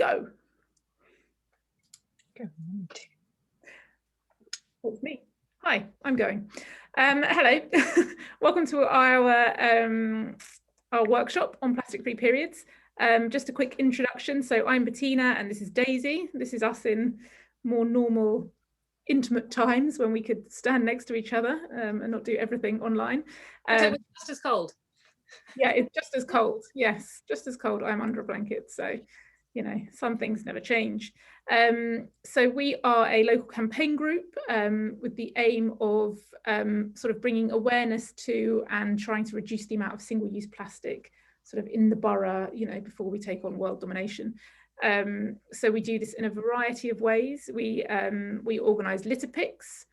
go. It's me. Hi, I'm going. Hello, welcome to our workshop on plastic-free periods. Just a quick introduction. So I'm Bettina and this is Daisy. This is us in more normal, intimate times when we could stand next to each other and not do everything online. It was just as cold. Yeah, it's just as cold. Yes, just as cold. I'm under a blanket. So, you know, some things never change. So we are a local campaign group with the aim of sort of bringing awareness to and trying to reduce the amount of single-use plastic sort of in the borough, you know, before we take on world domination. So we do this in a variety of ways. We organise litter picks,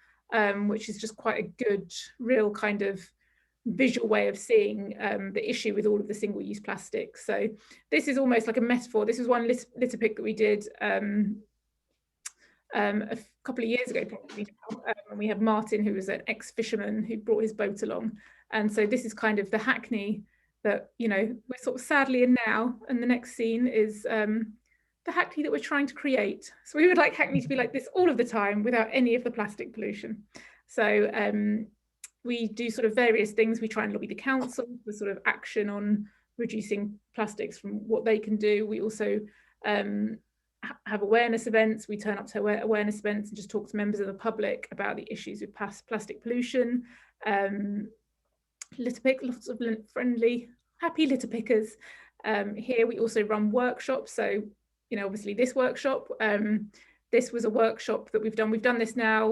which is just quite a good, real kind of visual way of seeing the issue with all of the single-use plastic. So this is almost like a metaphor. This was one litter pick that we did a couple of years ago, probably now. And we have Martin, who was an ex-fisherman who brought his boat along. And so this is kind of the Hackney that, you know, we're sort of sadly in now. And the next scene is the Hackney that we're trying to create. So we would like Hackney to be like this all of the time without any of the plastic pollution. So we do sort of various things. We try and lobby the council for sort of action on reducing plastics from what they can do. We also have awareness events. We turn up to awareness events and just talk to members of the public about the issues with plastic pollution. Litter pick, lots of friendly, happy litter pickers. Here we also run workshops. So, you know, obviously this workshop, this was a workshop that we've done. We've done this now,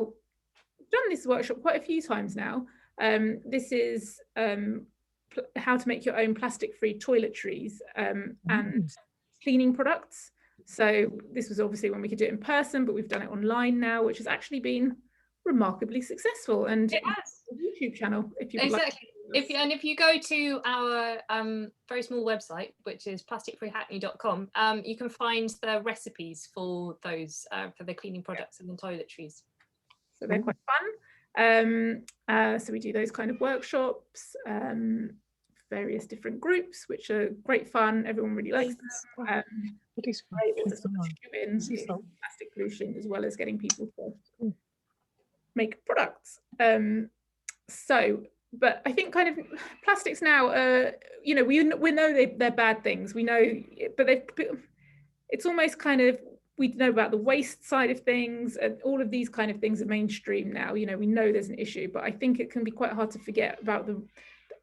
we've done this workshop quite a few times now. This is how to make your own plastic-free toiletries and cleaning products. So this was obviously when we could do it in person, but we've done it online now, which has actually been remarkably successful. And it has a YouTube channel if you would exactly. Like to. If you go to our very small website, which is plasticfreehackney.com, you can find the recipes for those for the cleaning products and the toiletries. So they're quite fun. So we do those kind of workshops, various different groups, which are great fun. Everyone really likes them. It's able to sort of in plastic pollution as well as getting people to make products. But I think kind of plastics now, you know, we know they're bad things. We know, but it's almost kind of, we know about the waste side of things, and all of these kind of things are mainstream now. You know, we know there's an issue, but I think it can be quite hard to forget about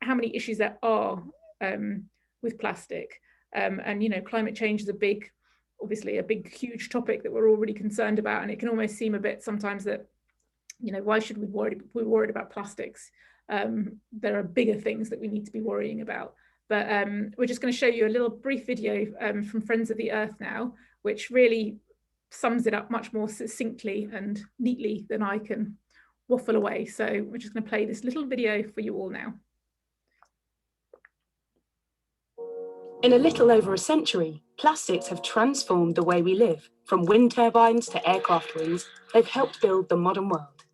how many issues there are with plastic. And, you know, climate change is obviously a big, huge topic that we're all really concerned about. And it can almost seem a bit sometimes that, you know, why should we be worried about plastics? There are bigger things that we need to be worrying about. But we're just going to show you a little brief video from Friends of the Earth now, which really sums it up much more succinctly and neatly than I can waffle away. So we're just going to play this little video for you all now. In a little over a century, plastics have transformed the way we live. From wind turbines to aircraft wings, they've helped build the modern world.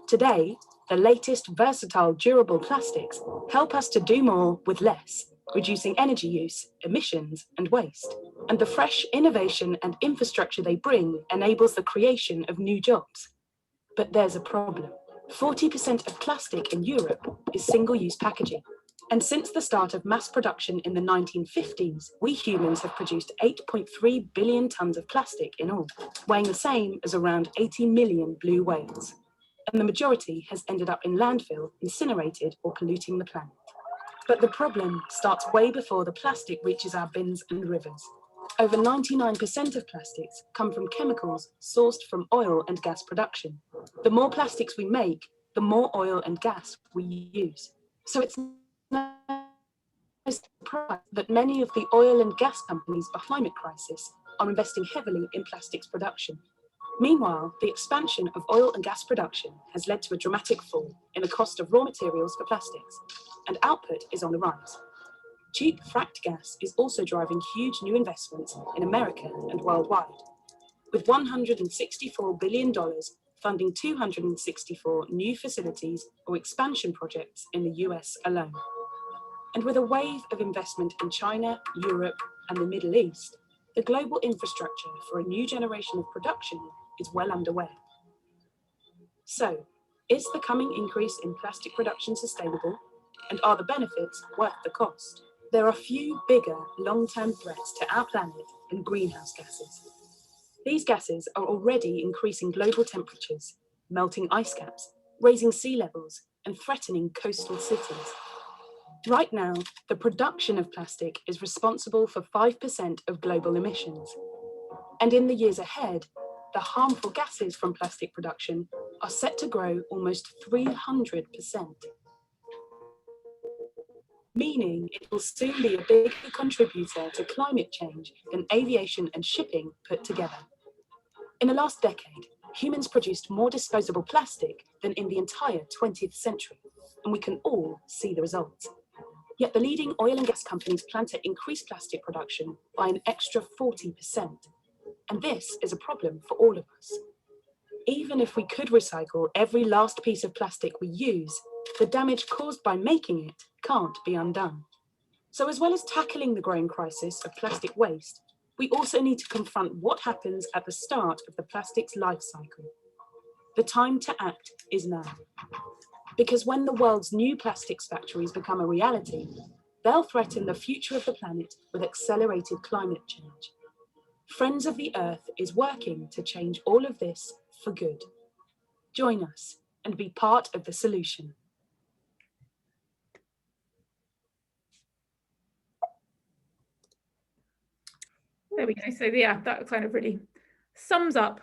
Today, the latest versatile durable plastics help us to do more with less, reducing energy use, emissions, and waste. And the fresh innovation and infrastructure they bring enables the creation of new jobs. But there's a problem. 40% of plastic in Europe is single-use packaging. And since the start of mass production in the 1950s, we humans have produced 8.3 billion tons of plastic in all, weighing the same as around 80 million blue whales. And the majority has ended up in landfill, incinerated, or polluting the planet. But the problem starts way before the plastic reaches our bins and rivers. Over 99% of plastics come from chemicals sourced from oil and gas production. The more plastics we make, the more oil and gas we use. So it's no surprise that many of the oil and gas companies behind the climate crisis are investing heavily in plastics production. Meanwhile, the expansion of oil and gas production has led to a dramatic fall in the cost of raw materials for plastics, and output is on the rise. Cheap fracked gas is also driving huge new investments in America and worldwide, with $164 billion funding 264 new facilities or expansion projects in the US alone. And with a wave of investment in China, Europe, and the Middle East, the global infrastructure for a new generation of production is well underway. So, is the coming increase in plastic production sustainable? And are the benefits worth the cost? There are few bigger long-term threats to our planet than greenhouse gases. These gases are already increasing global temperatures, melting ice caps, raising sea levels, and threatening coastal cities. Right now, the production of plastic is responsible for 5% of global emissions. And in the years ahead, the harmful gases from plastic production are set to grow almost 300%. Meaning it will soon be a bigger contributor to climate change than aviation and shipping put together. In the last decade, humans produced more disposable plastic than in the entire 20th century, and we can all see the results. Yet the leading oil and gas companies plan to increase plastic production by an extra 40%. And this is a problem for all of us. Even if we could recycle every last piece of plastic we use, the damage caused by making it can't be undone. So as well as tackling the growing crisis of plastic waste, we also need to confront what happens at the start of the plastic's life cycle. The time to act is now. Because when the world's new plastics factories become a reality, they'll threaten the future of the planet with accelerated climate change. Friends of the Earth is working to change all of this for good. Join us and be part of the solution. There we go. So yeah, that kind of really sums up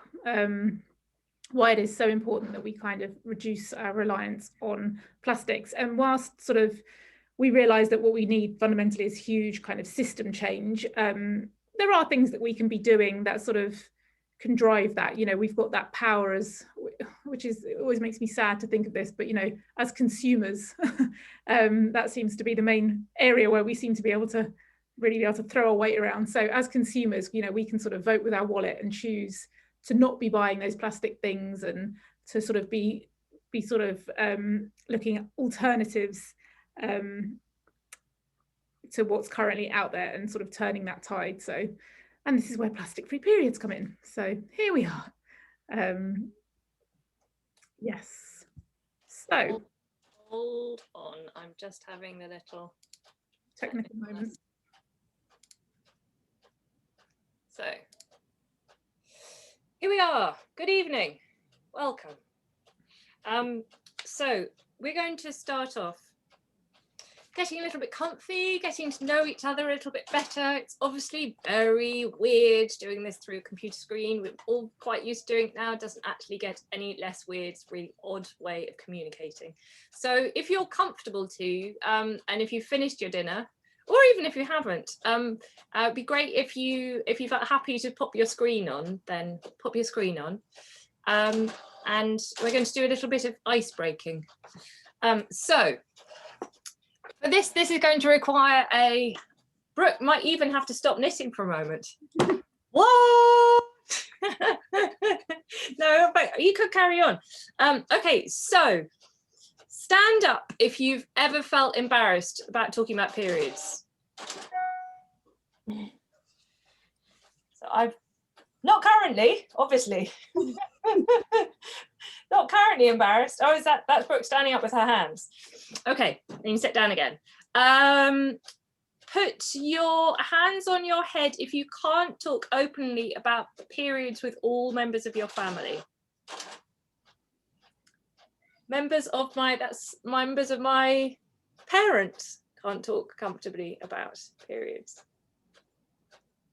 why it is so important that we kind of reduce our reliance on plastics. And whilst sort of we realise that what we need fundamentally is huge kind of system change, there are things that we can be doing that sort of can drive that. You know, we've got that power as, which is, it always makes me sad to think of this, but you know, as consumers, that seems to be the main area where we seem to be able to really be able to throw our weight around. So as consumers, you know, we can sort of vote with our wallet and choose to not be buying those plastic things and to sort of be sort of looking at alternatives to what's currently out there and sort of turning that tide. So, and this is where plastic-free periods come in. So here we are. Yes. So hold on, I'm just having the little technical moment. So here we are. Good evening. Welcome. So we're going to start off getting a little bit comfy, getting to know each other a little bit better. It's obviously very weird doing this through a computer screen. We're all quite used to doing it now. It doesn't actually get any less weird. It's a really odd way of communicating. So if you're comfortable to, and if you've finished your dinner, or even if you haven't, it'd be great if you felt happy to pop your screen on, then pop your screen on. And we're going to do a little bit of ice breaking. So for this is going to require a, Brooke might even have to stop knitting for a moment. What? No, but you could carry on. Okay, so stand up if you've ever felt embarrassed about talking about periods. So I've not currently, obviously. Not currently embarrassed. Oh, is that's Brooke standing up with her hands. Okay, then you can sit down again. Put your hands on your head if you can't talk openly about periods with all members of your family. Members of my parents can't talk comfortably about periods.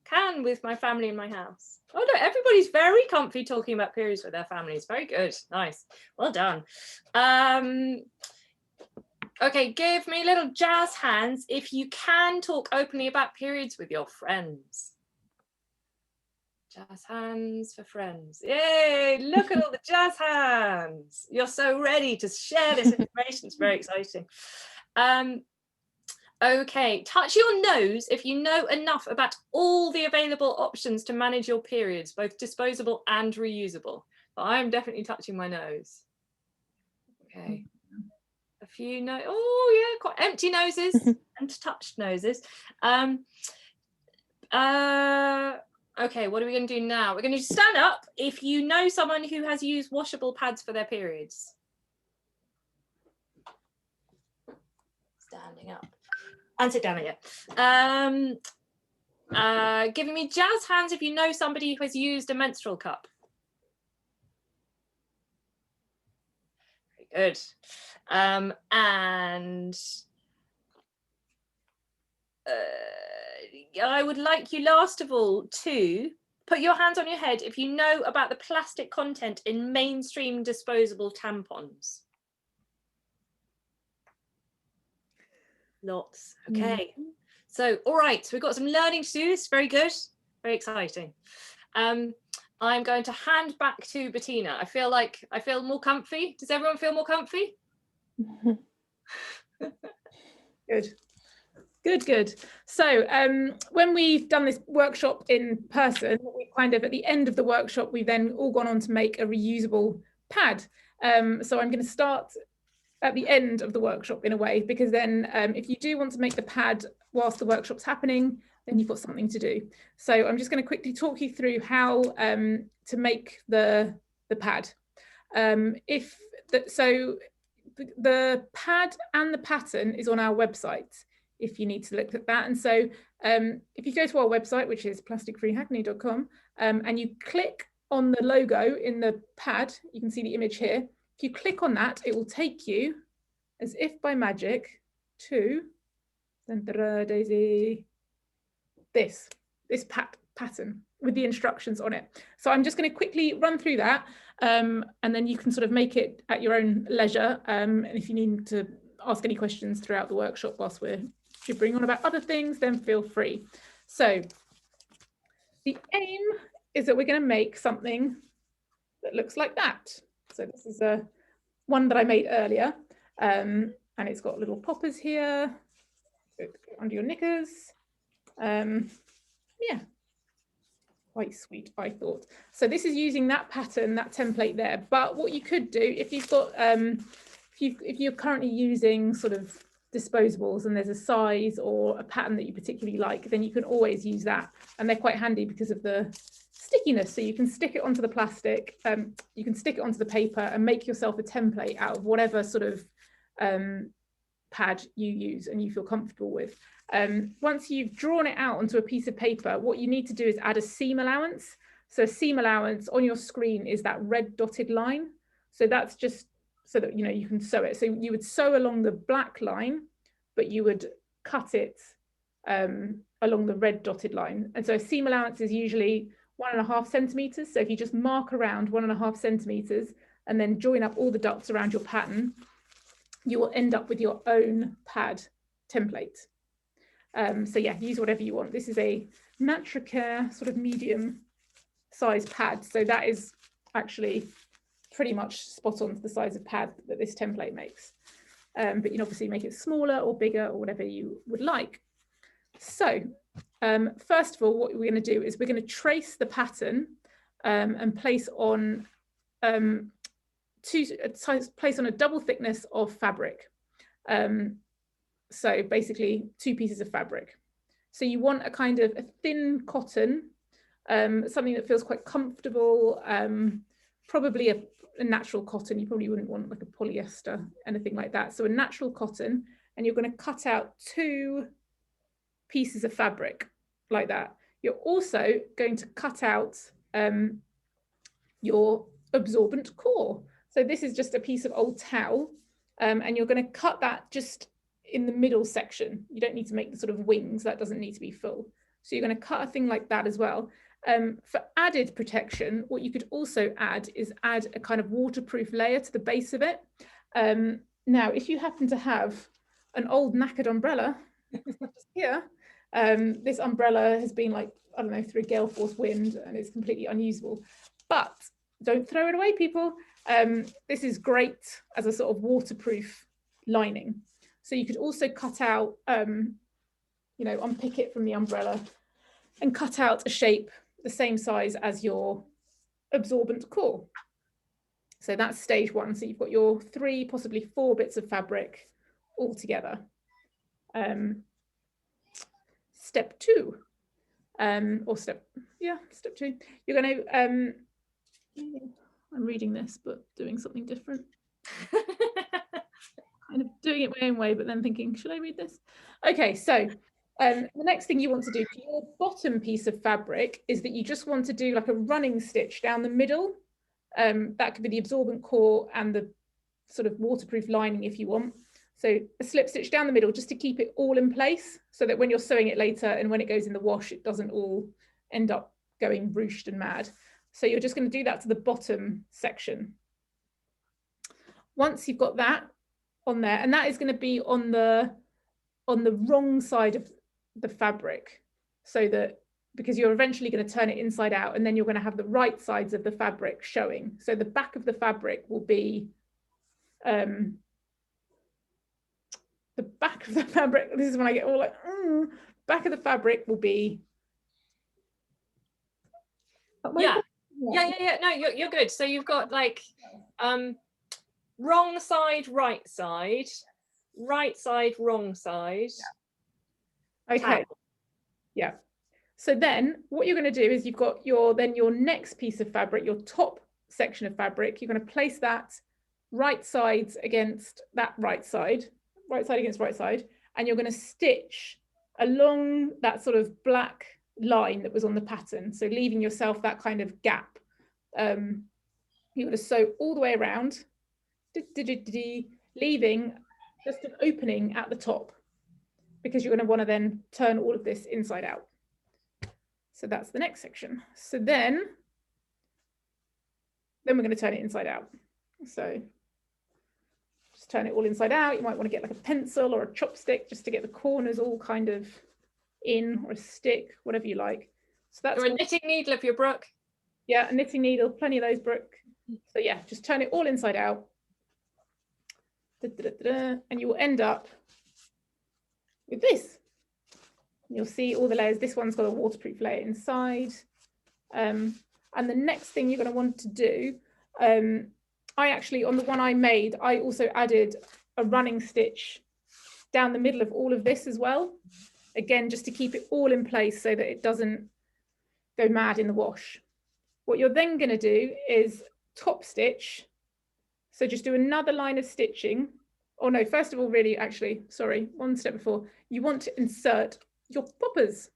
Can with my family in my house. Oh no, everybody's very comfy talking about periods with their families. Very good, nice, well done. Okay, give me little jazz hands if you can talk openly about periods with your friends. Jazz hands for friends. Yay, look at all the jazz hands. You're so ready to share this information. It's very exciting. Okay, touch your nose if you know enough about all the available options to manage your periods, both disposable and reusable. But I'm definitely touching my nose. Okay, a few no. Oh yeah, quite empty noses and touched noses. Okay, what are we going to do now? We're going to stand up if you know someone who has used washable pads for their periods. Standing up. And sit down again. Giving me jazz hands if you know somebody who has used a menstrual cup. Very good. I would like you last of all to put your hands on your head if you know about the plastic content in mainstream disposable tampons. Lots. Okay. So, all right. So we've got some learning to do. This is very good. Very exciting. I'm going to hand back to Bettina. I feel more comfy. Does everyone feel more comfy? Good. Good. So when we've done this workshop in person, we kind of at the end of the workshop, we've then all gone on to make a reusable pad. So I'm going to start at the end of the workshop in a way, because then if you do want to make the pad whilst the workshop's happening, then you've got something to do. So I'm just going to quickly talk you through how to make the pad. So the pad and the pattern is on our website if you need to look at that. And so if you go to our website, which is plasticfreehackney.com, and you click on the logo in the pad, you can see the image here. If you click on that, it will take you, as if by magic, to Daisy, this pattern with the instructions on it. So I'm just going to quickly run through that, and then you can sort of make it at your own leisure. And if you need to ask any questions throughout the workshop whilst we're gibbering on about other things, then feel free. So the aim is that we're going to make something that looks like that. So this is one that I made earlier, and it's got little poppers here under your knickers. Yeah, quite sweet, I thought. So this is using that pattern, that template there. But what you could do if you've got, if you're currently using sort of disposables and there's a size or a pattern that you particularly like, then you can always use that. And they're quite handy because of the stickiness. So you can stick it onto the plastic, you can stick it onto the paper and make yourself a template out of whatever sort of pad you use and you feel comfortable with. Once you've drawn it out onto a piece of paper, what you need to do is add a seam allowance. So a seam allowance on your screen is that red dotted line. So that's just so that you can sew it. So you would sew along the black line, but you would cut it along the red dotted line. And so a seam allowance is usually 1.5 centimeters. So if you just mark around 1.5 centimeters and then join up all the dots around your pattern, you will end up with your own pad template. So yeah, use whatever you want. This is a Matricare sort of medium size pad. So that is actually pretty much spot on to the size of pad that this template makes. But you can obviously make it smaller or bigger or whatever you would like. So first of all, what we're going to do is we're going to trace the pattern and place on place on a double thickness of fabric. So basically 2 pieces of fabric. So you want a kind of a thin cotton, something that feels quite comfortable, probably a natural cotton. You probably wouldn't want like a polyester, anything like that. So a natural cotton, and you're going to cut out 2 pieces of fabric like that. You're also going to cut out your absorbent core. So this is just a piece of old towel, and you're going to cut that just in the middle section. You don't need to make the sort of wings, that doesn't need to be full. So you're going to cut a thing like that as well. For added protection, what you could also add is add a kind of waterproof layer to the base of it. Now, if you happen to have an old knackered umbrella, here, this umbrella has been like, I don't know, through a gale force wind and it's completely unusable, but don't throw it away, people. This is great as a sort of waterproof lining. So you could also cut out, unpick it from the umbrella and cut out a shape the same size as your absorbent core. So that's stage 1. So you've got your 3, possibly 4 bits of fabric all together. Step 2. or step 2. You're going to, I'm reading this, but doing something different. Kind of doing it my own way, but then thinking, should I read this? Okay, so the next thing you want to do for your bottom piece of fabric is that you just want to do like a running stitch down the middle. That could be the absorbent core and the sort of waterproof lining if you want. So a slip stitch down the middle just to keep it all in place so that when you're sewing it later and when it goes in the wash, it doesn't all end up going ruched and mad. So you're just going to do that to the bottom section. Once you've got that on there, and that is going to be on the wrong side of the fabric, so that because you're eventually going to turn it inside out and then you're going to have the right sides of the fabric showing. So the back of the fabric will be the back of the fabric, this is when I get all like, back of the fabric will be. Yeah. No, you're good. So you've got like wrong side, right side, wrong side. Okay. Yeah. So then what you're going to do is you've got your next piece of fabric, your top section of fabric, you're going to place that right sides against that right side against right side, and you're going to stitch along that sort of black line that was on the pattern, so leaving yourself that kind of gap. You're going to sew all the way around, leaving just an opening at the top, because you're going to want to then turn all of this inside out. So that's the next section. So then we're going to turn it inside out. So just turn it all inside out. You might want to get like a pencil or a chopstick just to get the corners all kind of in, or a stick, whatever you like. So that's or a knitting needle if you're Brooke. Yeah, a knitting needle, plenty of those, Brooke. So yeah, just turn it all inside out. And you will end up with this. You'll see all the layers. This one's got a waterproof layer inside. And the next thing you're going to want to do, I actually, on the one I made, I also added a running stitch down the middle of all of this as well. Again, just to keep it all in place so that it doesn't go mad in the wash. What you're then going to do is top stitch. So just do another line of stitching. Oh no, first of all, really, actually, sorry, one step before, you want to insert your poppers.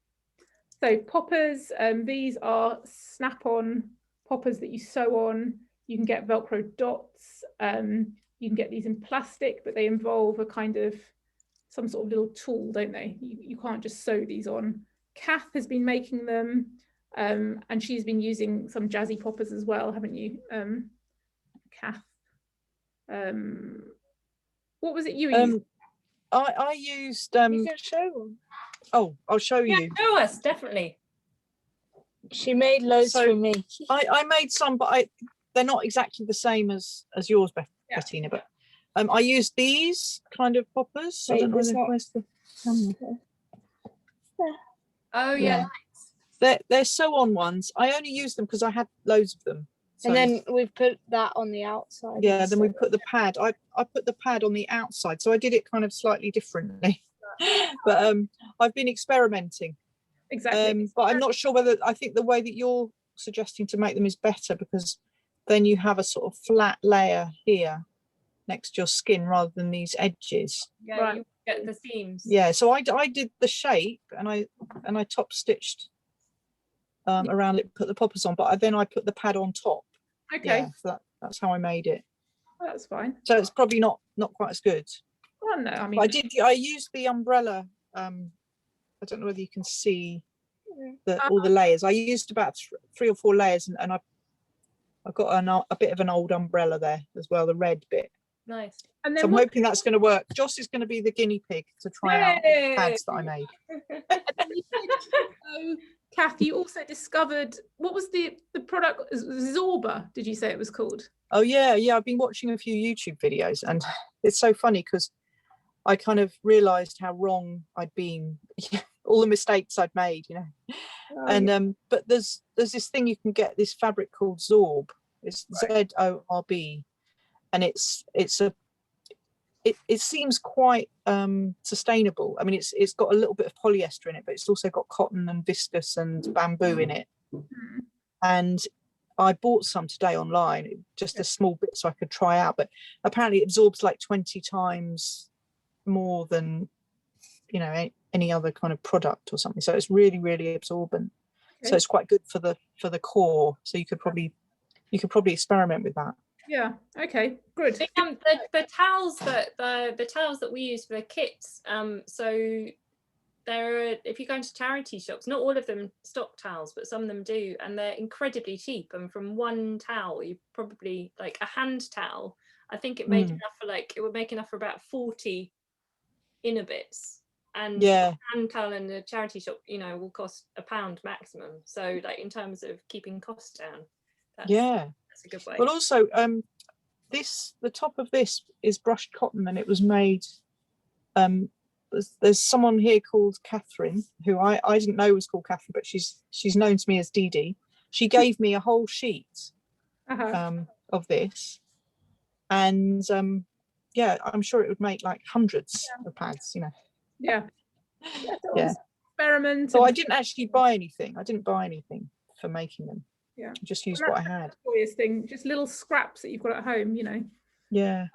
So poppers, these are snap-on poppers that you sew on. You can get Velcro dots. You can get these in plastic, but they involve a kind of some sort of little tool, don't they? You can't just sew these on. Kath has been making them, and she's been using some jazzy poppers as well, haven't you, Kath? What was it you used? I used. You can show them. Oh, I'll show you. Yeah, show us, definitely. She made loads So, for me. I made some, but they're not exactly the same as yours, Bettina. But I used these kind of poppers. Wait, I don't know there's not- where's the camera. Oh Yeah. yeah. They're sew-on ones. I only used them because I had loads of them. So, And then we've put that on the outside. yeah, then we instead. put the pad. I put the pad on the outside, so I did it kind of slightly differently. But I've been experimenting. Exactly. But I'm not sure whether, I think the way that you're suggesting to make them is better, because then you have a sort of flat layer here next to your skin rather than these edges. Yeah, Right. you get the seams. Yeah, so I did the shape and I top stitched around it, put the poppers on, but then I put the pad on top. Okay, Yeah, so that's how I made it. well, that's fine. So it's probably not quite as good. Well, no, I mean, But I used the umbrella. I don't know whether you can see all the layers. I used about 3 or 4 layers, and I've got a bit of an old umbrella there as well, the red bit. Nice. and So then I'm hoping that's going to work. Joss is going to be the guinea pig to try out the pads that I made. so, Kath, you also discovered, what was the product? Zorba, did you say it was called? Oh yeah, I've been watching a few YouTube videos, and it's so funny because I kind of realised how wrong I'd been, all the mistakes I'd made, you know. Oh, And but there's this thing you can get, this fabric called Zorb. It's Right. ZORB, and it's a it seems quite sustainable. I mean, it's got a little bit of polyester in it, but it's also got cotton and viscose and bamboo in it. And I bought some today online, just a small bit so I could try out, but apparently it absorbs like 20 times more than, you know, any other kind of product or something. So it's really, really absorbent. So it's quite good for the core. So you could probably experiment with that. Yeah. Okay. Good. The towels that we use for the kits. So there are, if you go into charity shops, not all of them stock towels, but some of them do, and they're incredibly cheap. And from one towel, you probably, like a hand towel, I think it made enough for it would make enough for about 40 inner bits. And a hand towel in a charity shop, you know, will cost £1 maximum. So like in terms of keeping costs down, that's a good way. Well, also the top of this is brushed cotton, and it was made there's someone here called Catherine, who I didn't know was called Catherine, but she's known to me as Dee Dee. She gave me a whole sheet of this, and yeah, I'm sure it would make like hundreds of pads, you know. Yeah. Experiment. So I didn't actually buy anything. I didn't buy anything for making them. Yeah. I just used what I had. Joyous thing, just little scraps that you've got at home, you know. Yeah.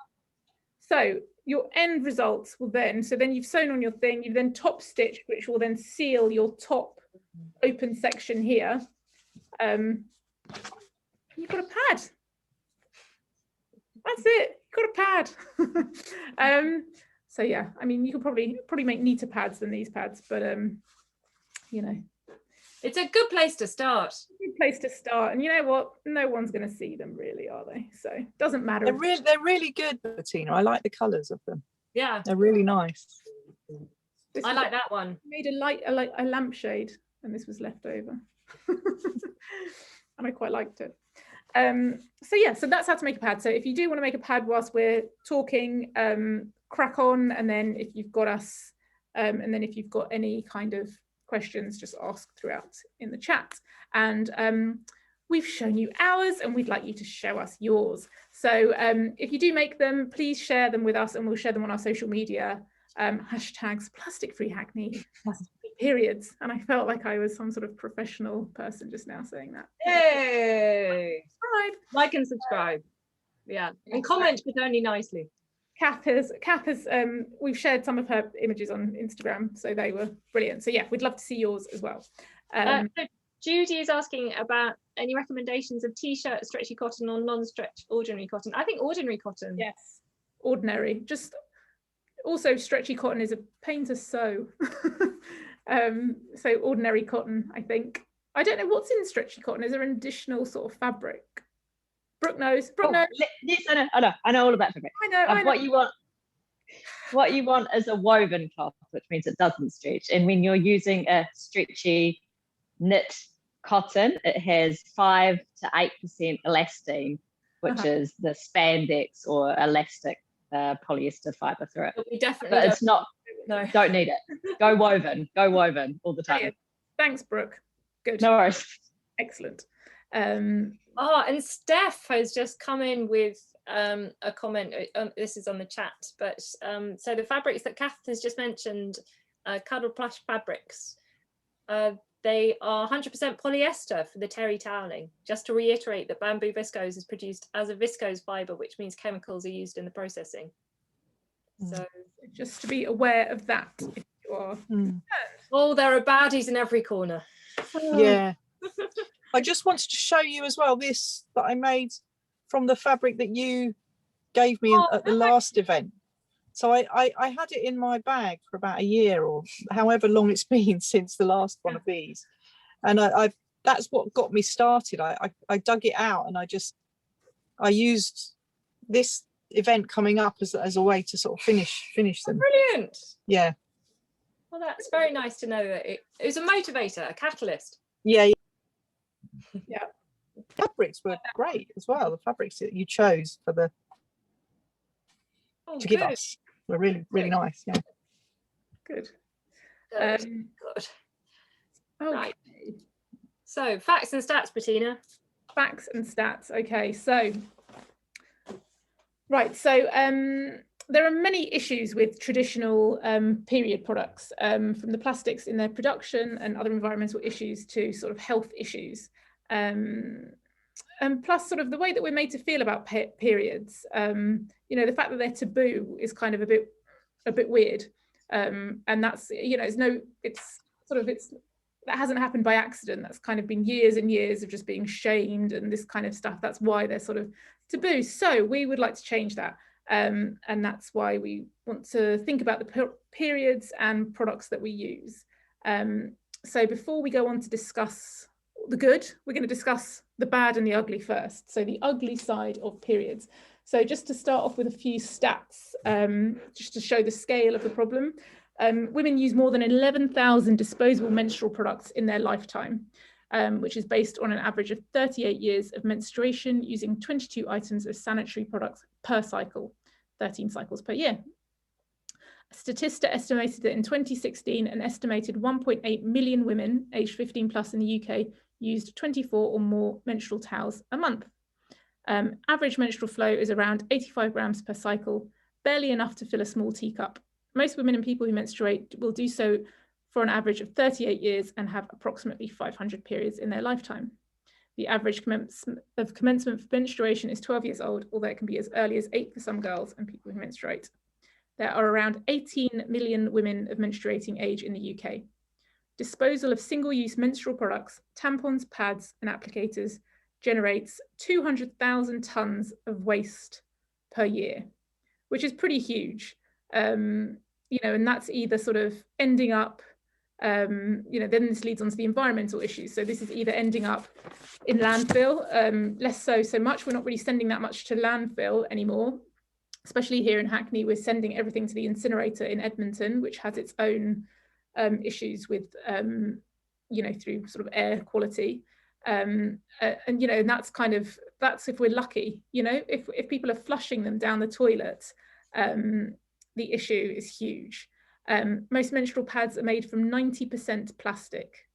So your end results will then, so then you've sewn on your thing, you've then top stitched, which will then seal your top open section here. You've got a pad. That's it. You've got a pad. So yeah, I mean, you could probably make neater pads than these pads, but you know, it's a good place to start. Good place to start. And you know what? No one's going to see them, really, are they? So it doesn't matter. They're really good, Bettina. I like the colours of them. Yeah, they're really nice. I like that one. Made a lampshade, and this was left over, and I quite liked it. So yeah, so that's how to make a pad. So if you do want to make a pad whilst we're talking, crack on, and then if you've got us, and then if you've got any kind of questions, just ask throughout in the chat. And we've shown you ours, and we'd like you to show us yours. So if you do make them, please share them with us, and we'll share them on our social media. Hashtags plastic-free Hackney, plastic-free periods. And I felt like I was some sort of professional person just now saying that. Hey! Subscribe. Like and subscribe. Yeah, and comment, but only nicely. Kath has we've shared some of her images on Instagram, so they were brilliant. So yeah, we'd love to see yours as well. So Judy is asking about any recommendations of t-shirt, stretchy cotton, or non-stretch ordinary cotton. I think ordinary cotton. Yes, ordinary. Just also stretchy cotton is a pain to sew. So ordinary cotton, I think. I don't know what's in stretchy cotton. Is there an additional sort of fabric? Brooke knows. Brooke knows. Yes, I know all about fabric. I know. What you want is a woven cloth, which means it doesn't stretch. And when you're using a stretchy knit cotton, it has 5 to 8% elastine, which is the spandex or elastic polyester fiber through it. We definitely but it's not. No, don't need it. Go woven all the time. Thanks, Brooke. Good. No worries. Excellent. And Steph has just come in with a comment. This is on the chat, but so the fabrics that Kath has just mentioned, cuddle plush fabrics, they are 100% polyester for the terry toweling. Just to reiterate that bamboo viscose is produced as a viscose fibre, which means chemicals are used in the processing. So just to be aware of that, if you are. Oh, there are baddies in every corner. Yeah. I just wanted to show you as well this that I made from the fabric that you gave me at the last event. So I had it in my bag for about a year or however long it's been since the last one of these. And that's what got me started. I dug it out, and I used this event coming up as a way to sort of finish them. Brilliant. Yeah. Well, that's very nice to know that it was a motivator, a catalyst. Yeah. Yeah. Fabrics were great as well. The fabrics that you chose for the to give us were really nice. Yeah. Good. Good. Okay. Right. So facts and stats, Bettina. Facts and stats. Okay. So right. So there are many issues with traditional period products, from the plastics in their production and other environmental issues to sort of health issues. And plus sort of the way that we're made to feel about periods. You know, the fact that they're taboo is kind of a bit weird. And that's, you know, that hasn't happened by accident. That's kind of been years and years of just being shamed and this kind of stuff. That's why they're sort of taboo. So we would like to change that. And that's why we want to think about the periods and products that we use. So before we go on to discuss the good, we're going to discuss the bad and the ugly first. So the ugly side of periods. So just to start off with a few stats, just to show the scale of the problem. Women use more than 11,000 disposable menstrual products in their lifetime, which is based on an average of 38 years of menstruation, using 22 items of sanitary products per cycle, 13 cycles per year. Statista estimated that in 2016, an estimated 1.8 million women aged 15 plus in the UK used 24 or more menstrual towels a month. Average menstrual flow is around 85 grams per cycle, barely enough to fill a small teacup. Most women and people who menstruate will do so for an average of 38 years and have approximately 500 periods in their lifetime. The average commencement for menstruation is 12 years old, although it can be as early as 8 for some girls and people who menstruate. There are around 18 million women of menstruating age in the UK. Disposal of single-use menstrual products, tampons, pads, and applicators generates 200,000 tons of waste per year, which is pretty huge. You know, and that's either sort of ending up, you know, then this leads on to the environmental issues. So this is either ending up in landfill, less so much. We're not really sending that much to landfill anymore, especially here in Hackney. We're sending everything to the incinerator in Edmonton, which has its own issues with, you know, through sort of air quality. And, you know, and that's if we're lucky, you know, if people are flushing them down the toilet, the issue is huge. Most menstrual pads are made from 90% plastic.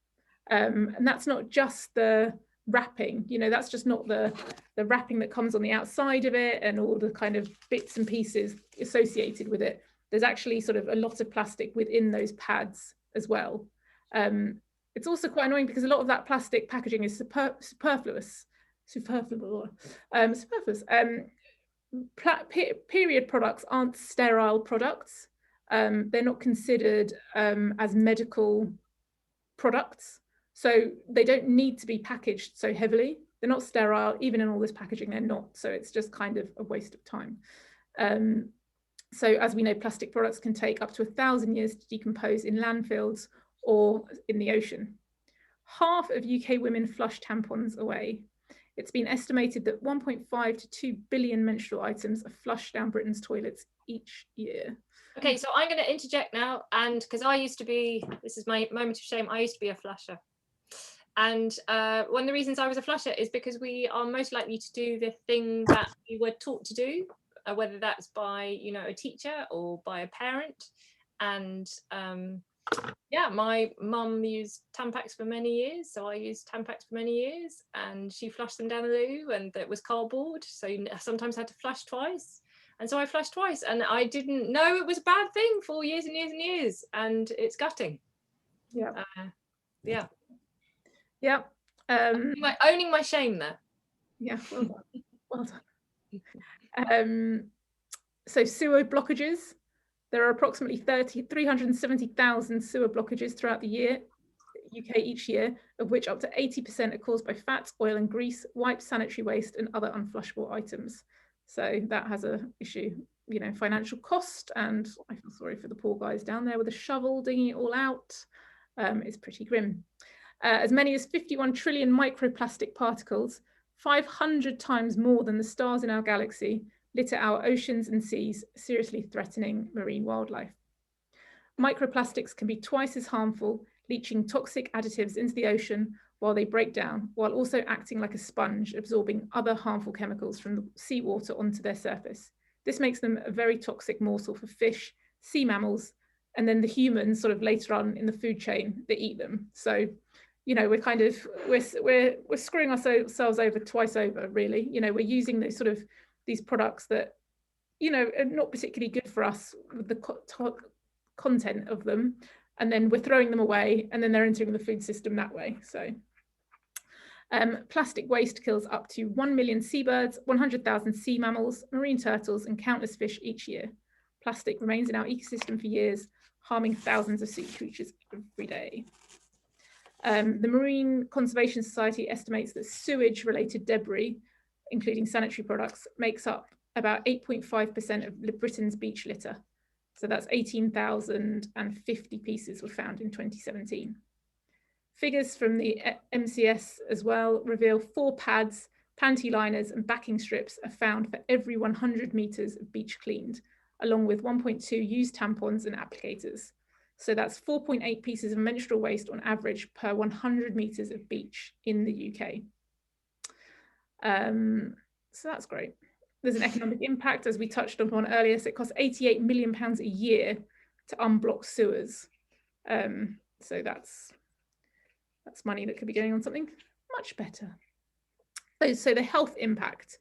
And that's not just the wrapping, you know, that's just not the wrapping that comes on the outside of it and all the kind of bits and pieces associated with it. There's actually sort of a lot of plastic within those pads as well. It's also quite annoying because a lot of that plastic packaging is superfluous. Period products aren't sterile products. They're not considered as medical products, so they don't need to be packaged so heavily. They're not sterile, even in all this packaging, they're not. So it's just kind of a waste of time. So as we know, plastic products can take up to 1,000 years to decompose in landfills or in the ocean. Half of UK women flush tampons away. It's been estimated that 1.5 to 2 billion menstrual items are flushed down Britain's toilets each year. Okay, so I'm going to interject now, and because I used to be, this is my moment of shame, I used to be a flusher. And one of the reasons I was a flusher is because we are most likely to do the thing that we were taught to do, whether that's by, you know, a teacher or by a parent. And yeah, my mum used Tampax for many years, so I used Tampax for many years, and she flushed them down the loo, and it was cardboard, so you sometimes had to flush twice. And so I flushed twice, and I didn't know it was a bad thing for years and years and years, and it's gutting. Yeah. Yeah. Yeah. Owning my shame there. Yeah, well done. Well done. So sewer blockages. There are approximately 370,000 sewer blockages throughout the UK each year, of which up to 80% are caused by fat, oil and grease, wipes, sanitary waste and other unflushable items. So that has a issue, you know, financial cost, and I feel sorry for the poor guys down there with a shovel digging it all out. It's pretty grim. As many as 51 trillion microplastic particles, 500 times more than the stars in our galaxy, litter our oceans and seas, seriously threatening marine wildlife. Microplastics can be twice as harmful, leaching toxic additives into the ocean while they break down, while also acting like a sponge, absorbing other harmful chemicals from the seawater onto their surface. This makes them a very toxic morsel for fish, sea mammals, and then the humans sort of later on in the food chain that eat them. So, you know, we're screwing ourselves over twice over, really. You know, we're using those sort of these products that, you know, are not particularly good for us with the content of them, and then we're throwing them away, and then they're entering the food system that way. So plastic waste kills up to 1 million seabirds, 100,000 sea mammals, marine turtles, and countless fish each year. Plastic remains in our ecosystem for years, harming thousands of sea creatures every day. The Marine Conservation Society estimates that sewage-related debris, including sanitary products, makes up about 8.5% of Britain's beach litter. So that's 18,050 pieces were found in 2017. Figures from the MCS as well reveal 4 pads, panty liners, and backing strips are found for every 100 meters of beach cleaned, along with 1.2 used tampons and applicators. So that's 4.8 pieces of menstrual waste on average per 100 meters of beach in the UK. So that's great. There's an economic impact, as we touched upon earlier. So it costs £88 million a year to unblock sewers. So that's money that could be going on something much better. So the health impact.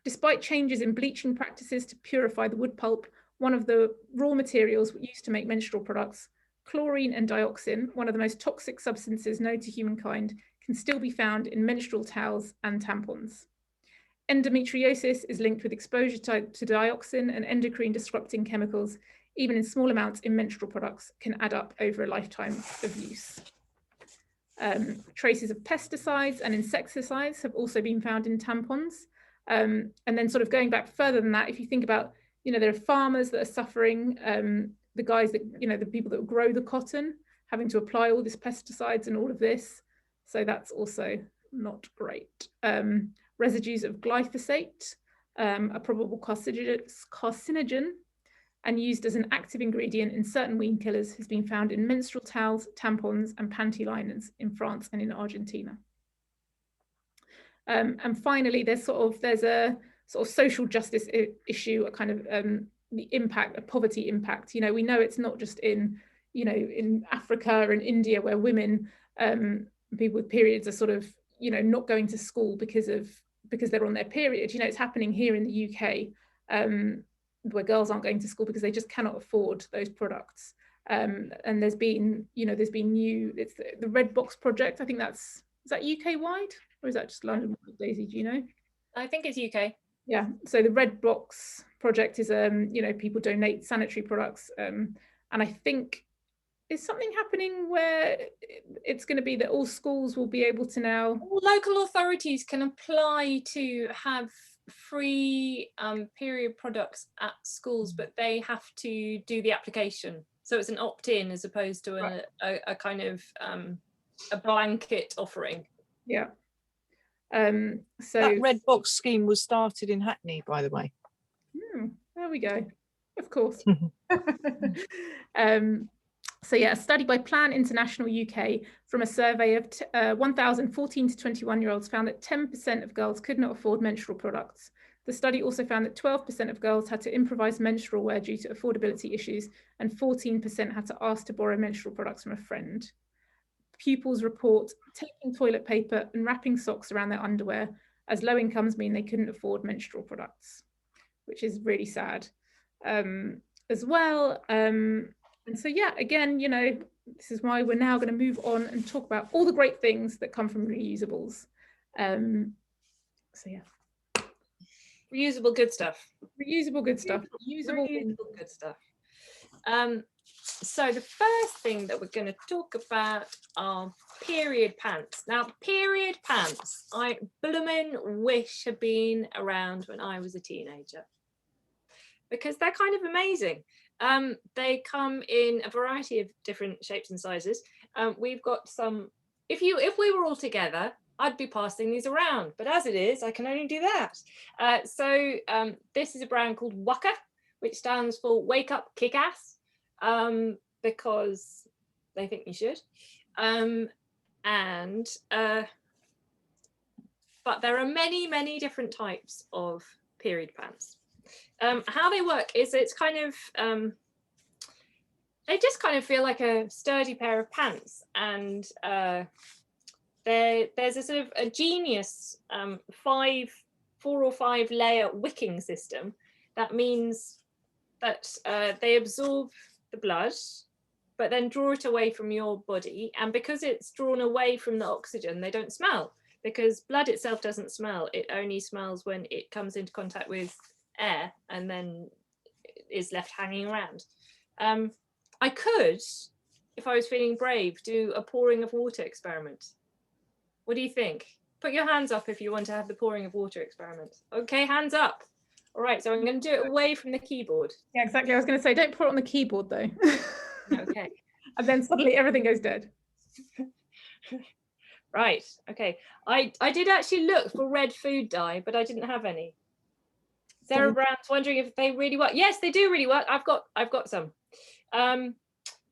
Despite changes in bleaching practices to purify the wood pulp, one of the raw materials used to make menstrual products, chlorine and dioxin, one of the most toxic substances known to humankind, can still be found in menstrual towels and tampons. Endometriosis is linked with exposure to dioxin, and endocrine disrupting chemicals, even in small amounts in menstrual products, can add up over a lifetime of use. Traces of pesticides and insecticides have also been found in tampons. And then sort of going back further than that, if you think about, you know, there are farmers that are suffering, the guys that, you know, the people that grow the cotton, having to apply all these pesticides and all of this. So that's also not great. Residues of glyphosate, a probable carcinogen, and used as an active ingredient in certain weed killers, has been found in menstrual towels, tampons, and panty liners in France and in Argentina. And finally, there's a sort of social justice issue, a kind of the impact, a poverty impact. You know, we know it's not just in, you know, in Africa and India where women, people with periods are sort of, you know, not going to school because they're on their period. You know, it's happening here in the UK, where girls aren't going to school because they just cannot afford those products. And there's been new, it's the Red Box project. I think is that UK wide, or is that just London? Daisy, do you know? I think it's UK. Yeah, so the Red Box project is, you know, people donate sanitary products. And I think is something happening where it's going to be that all schools will be able to now. All local authorities can apply to have free period products at schools, but they have to do the application. So it's an opt-in as opposed to a kind of a blanket offering. Yeah. So that Red Box scheme was started in Hackney, by the way. There we go. Of course. So yeah, a study by Plan International UK from a survey of 1,014 to 21-year-olds found that 10% of girls could not afford menstrual products. The study also found that 12% of girls had to improvise menstrual wear due to affordability issues, and 14% had to ask to borrow menstrual products from a friend. Pupils report taking toilet paper and wrapping socks around their underwear, as low incomes mean they couldn't afford menstrual products, which is really sad as well. And so, yeah, again, you know, this is why we're now going to move on and talk about all the great things that come from reusables. So, yeah. Reusable good stuff. Reusable good stuff. Reusable good stuff. So the first thing that we're going to talk about are period pants. Now, period pants, I bloomin' wish had been around when I was a teenager, because they're kind of amazing. They come in a variety of different shapes and sizes. We've got some, if we were all together, I'd be passing these around, but as it is, I can only do that. So this is a brand called Waka, which stands for Wake Up Kick Ass, because they think you should. But there are many, many different types of period pants. How they work is it's kind of, they just kind of feel like a sturdy pair of pants, and there's a sort of a genius 4 or 5 layer wicking system that means that they absorb the blood, but then draw it away from your body. And because it's drawn away from the oxygen, they don't smell, because blood itself doesn't smell. It only smells when it comes into contact with air and then is left hanging around. I could, if I was feeling brave, do a pouring of water experiment. What do you think? Put your hands up if you want to have the pouring of water experiment. Okay, hands up. All right, so I'm going to do it away from the keyboard. Yeah, exactly. I was going to say, don't pour it on the keyboard though. Okay. And then suddenly everything goes dead. Right, okay. I did actually look for red food dye, but I didn't have any. Sarah Brown's wondering if they really work. Yes, they do really work. I've got some.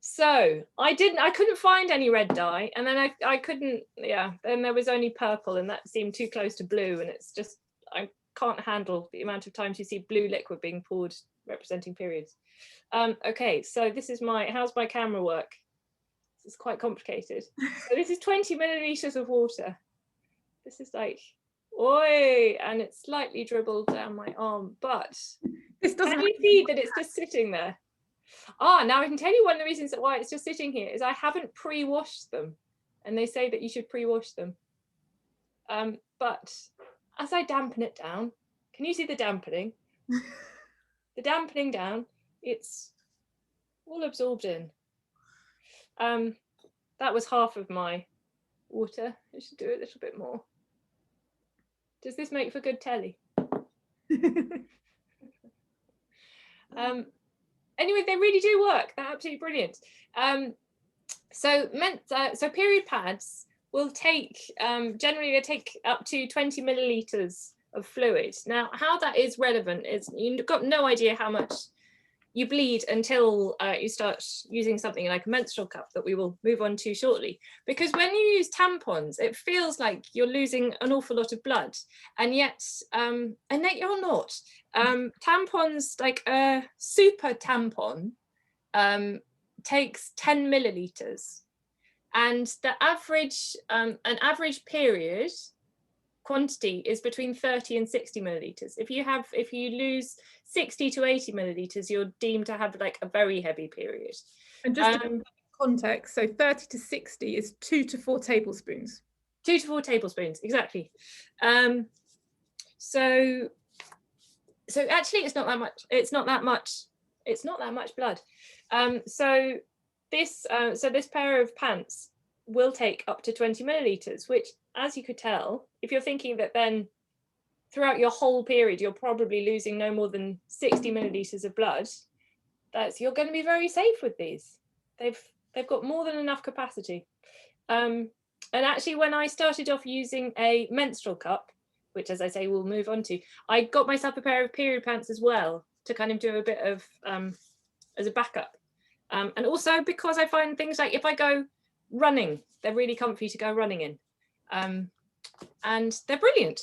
So I couldn't find any red dye, and then I couldn't, yeah, then there was only purple, and that seemed too close to blue, and it's just, I can't handle the amount of times you see blue liquid being poured representing periods. Okay, so this is how's my camera work? This is quite complicated. So this is 20 milliliters of water. This is like, oi, and it's slightly dribbled down my arm, but This doesn't. can you see that it's just sitting there? Now I can tell you one of the reasons why it's just sitting here is I haven't pre-washed them, and they say that you should pre-wash them. But as I dampen it down, can you see the dampening? The dampening down, it's all absorbed in. That was half of my water. I should do a little bit more. Does this make for good telly? Anyway, they really do work. They're absolutely brilliant. So period pads will take, generally they take up to 20 milliliters of fluid. Now, how that is relevant is you've got no idea how much you bleed until you start using something like a menstrual cup that we will move on to shortly. Because when you use tampons, it feels like you're losing an awful lot of blood, and yet you're not. Tampons, like a super tampon, takes 10 milliliters, and the average, an average period quantity is between 30 and 60 milliliters. If you lose 60 to 80 milliliters, you're deemed to have like a very heavy period. And just to put context, so 30 to 60 is 2 to 4 tablespoons. 2 to 4 tablespoons, exactly. So actually it's not that much. It's not that much blood. So this pair of pants will take up to 20 milliliters, which, as you could tell, if you're thinking that then throughout your whole period you're probably losing no more than 60 milliliters of blood, you're going to be very safe with these. They've got more than enough capacity. And actually, when I started off using a menstrual cup, which, as I say, we'll move on to, I got myself a pair of period pants as well to kind of do a bit of as a backup. And also because I find things like if I go running, they're really comfy to go running in. And they're brilliant.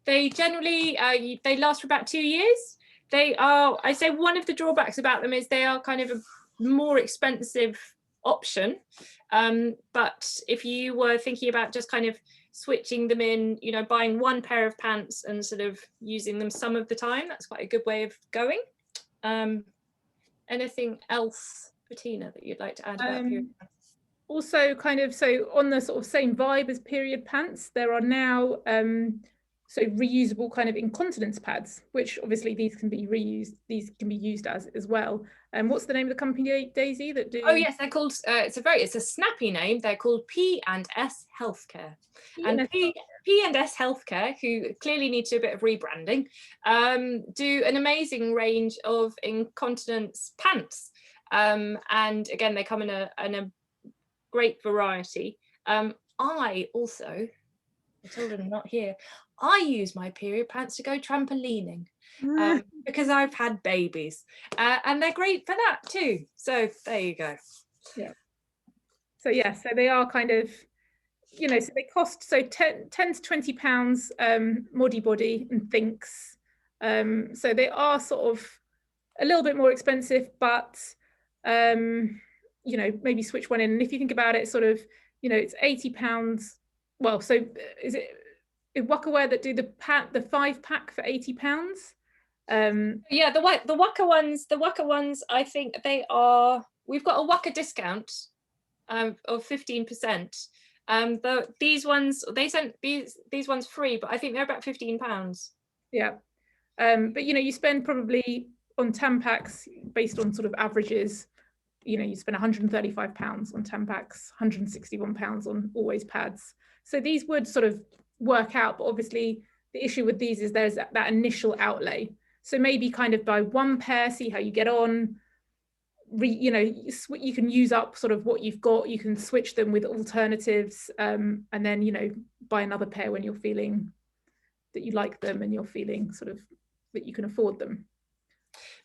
They generally, they last for about 2 years. They are, I say one of the drawbacks about them is they are kind of a more expensive option. But if you were thinking about just kind of switching them in, you know, buying one pair of pants and sort of using them some of the time, that's quite a good way of going. Anything else, Bettina, that you'd like to add about period pants? Also, kind of, so on the sort of same vibe as period pants, there are now so reusable kind of incontinence pads, which obviously these can be reused, these can be used as well. And what's the name of the company, Daisy, that do? Oh yes, they're called, it's a snappy name. They're called P&S Healthcare. And P&S Healthcare, who clearly needs a bit of rebranding, do an amazing range of incontinence pants. And again, they come in a great variety. I also, the children are not here, I use my period pants to go trampolining because I've had babies, and they're great for that too. So there you go. Yeah. So yeah, so they are kind of, you know, so they cost so 10 to 20 pounds Moddy Body and Thinks. So they are sort of a little bit more expensive, but you know, maybe switch one in. And if you think about it, sort of, you know, it's £80. Well, so is it Wokaware that do the 5-pack for £80. Yeah, the Waka ones, I think they are, we've got a Waka discount of 15%. These ones, they sent these ones free, but I think they're about £15. Yeah. But you spend probably on Tampax based on sort of averages, you spend £135 on Tampax, £161 on Always pads. So these would sort of work out, but obviously the issue with these is there's that initial outlay. So maybe kind of buy one pair, see how you get on. You can use up sort of what you've got. You can switch them with alternatives, and then buy another pair when you're feeling that you like them and you're feeling sort of that you can afford them.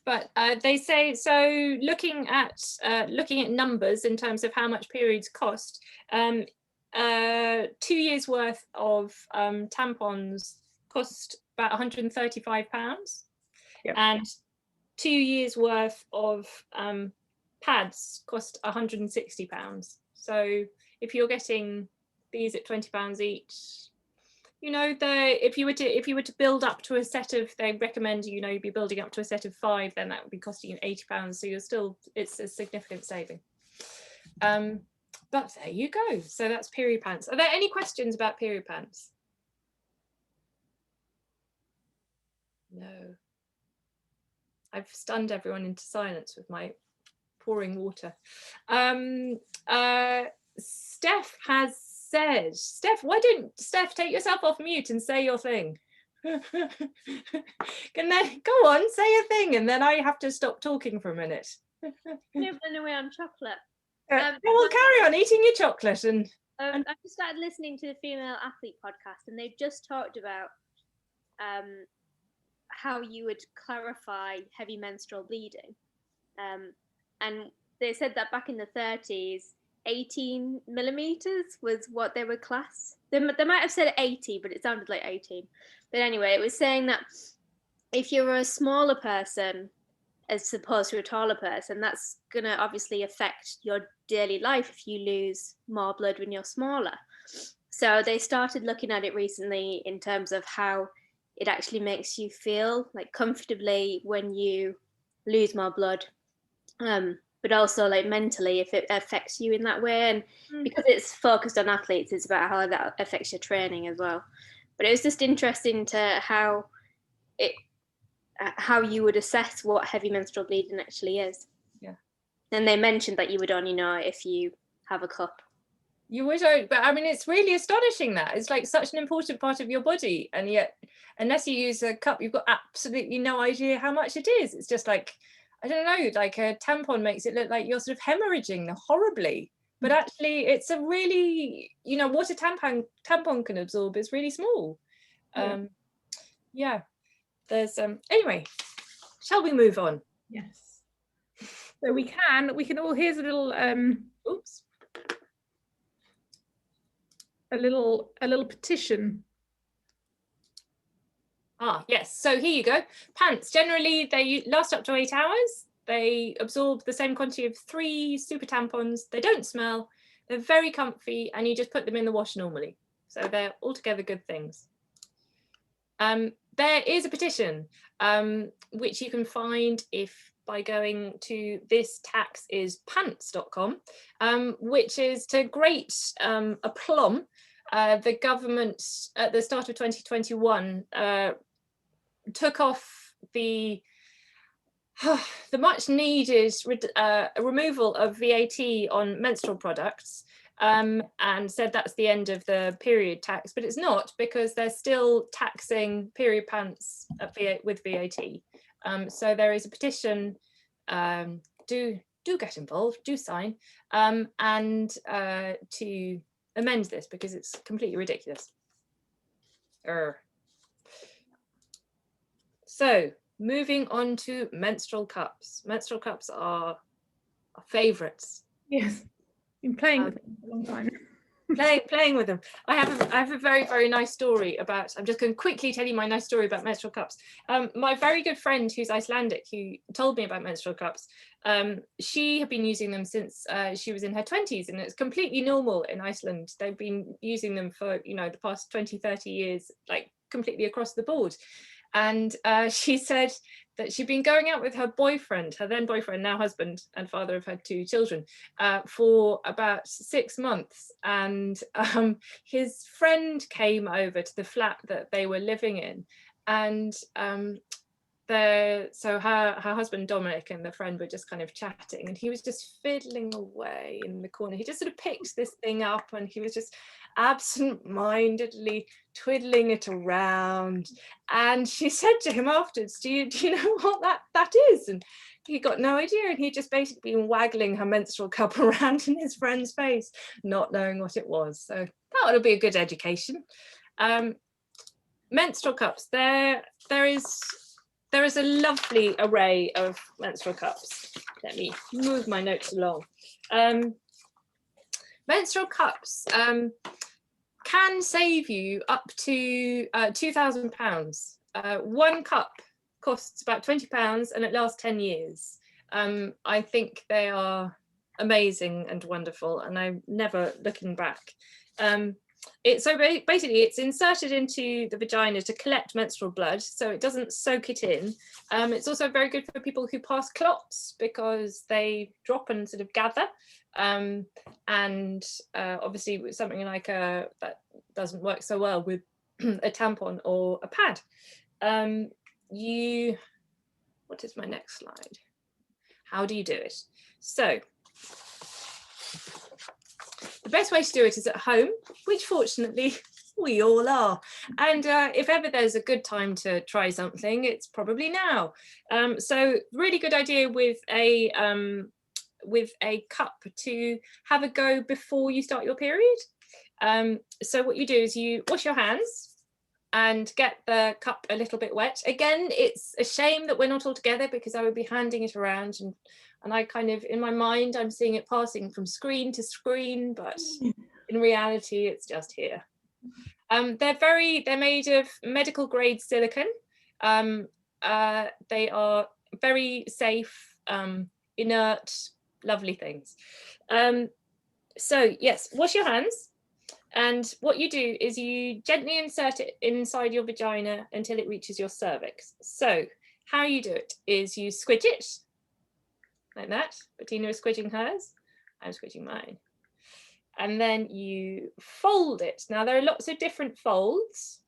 But they say, so looking at numbers in terms of how much periods cost, 2 years worth of tampons cost about £135, yep. And 2 years worth of pads cost £160. So if you're getting these at £20 each, if you were to build up to a set of, they recommend you'd be building up to a set of 5, then that would be costing you £80. So it's a significant saving. But there you go. So that's period pants. Are there any questions about period pants? No. I've stunned everyone into silence with my pouring water. Steph has said, why don't Steph take yourself off mute and say your thing? Go on, say a thing, and then I have to stop talking for a minute. Nibbling away on chocolate. Well, carry on eating your chocolate. And I just started listening to the Female Athlete podcast, and they've just talked about how you would clarify heavy menstrual bleeding. And they said that back in the 30s, 18 millimeters was what they would class. They might have said 80, but it sounded like 18. But anyway, it was saying that if you're a smaller person as opposed to a taller person, that's going to obviously affect your daily life if you lose more blood when you're smaller. So they started looking at it recently in terms of how it actually makes you feel like comfortably when you lose more blood. But also like mentally, if it affects you in that way. And because it's focused on athletes, it's about how that affects your training as well. But it was just interesting to how you would assess what heavy menstrual bleeding actually is. Yeah. And they mentioned that you would only know if you have a cup. You would, but I mean, it's really astonishing that it's like such an important part of your body, and yet unless you use a cup, you've got absolutely no idea how much it is. It's just like, I don't know, like a tampon makes it look like you're sort of hemorrhaging horribly, but actually it's a really, what a tampon can absorb is really small. Yeah. There's anyway, shall we move on? Yes. So we can all, here's a little oops. A little petition. Yes, so here you go. Pants, generally they last up to 8 hours. They absorb the same quantity of 3 super tampons. They don't smell, they're very comfy, and you just put them in the wash normally. So they're altogether good things. There is a petition which you can find by going to thistaxispants.com, which is to great aplomb. The government at the start of 2021 took off the much needed removal of VAT on menstrual products, and said that's the end of the period tax, but it's not, because they're still taxing period pants with VAT. So there is a petition. Do get involved, do sign, and to amend this, because it's completely ridiculous. So moving on to menstrual cups. Menstrual cups are our favourites. Yes, been playing with them for a long time. playing with them. I have a very, very nice story about, I'm just going to quickly tell you my nice story about menstrual cups. My very good friend who's Icelandic, who told me about menstrual cups, she had been using them since she was in her 20s, and it's completely normal in Iceland. They've been using them for, you know, the past 20-30 years, like completely across the board. And she said that she'd been going out with her boyfriend, her then boyfriend, now husband and father of her 2 children, for about 6 months. And his friend came over to the flat that they were living in. And so her husband Dominic and the friend were just kind of chatting, and he was just fiddling away in the corner. He just sort of picked this thing up, and he was just absent-mindedly twiddling it around. And she said to him afterwards, do you know what that is? And he got no idea, and he'd just basically been waggling her menstrual cup around in his friend's face, not knowing what it was. So that ought to be a good education. Menstrual cups, there is a lovely array of menstrual cups. Let me move my notes along. Menstrual cups can save you up to £2,000. One cup costs about £20 and it lasts 10 years. I think they are amazing and wonderful, and I'm never looking back. Basically it's inserted into the vagina to collect menstrual blood, so it doesn't soak it in. It's also very good for people who pass clots because they drop and sort of gather. Obviously with something like that doesn't work so well with a tampon or a pad. What is my next slide? How do you do it? So the best way to do it is at home, which fortunately we all are. And if ever there's a good time to try something, it's probably now. So really good idea with a cup to have a go before you start your period. So what you do is you wash your hands and get the cup a little bit wet. Again, it's a shame that we're not all together, because I would be handing it around, and I kind of, in my mind, I'm seeing it passing from screen to screen, but in reality, it's just here. They're made of medical grade silicone. They are very safe, inert, lovely things. So yes, wash your hands. And what you do is you gently insert it inside your vagina until it reaches your cervix. So how you do it is you squidge it like that. Bettina is squidging hers, I'm squidging mine. And then you fold it. Now there are lots of different folds,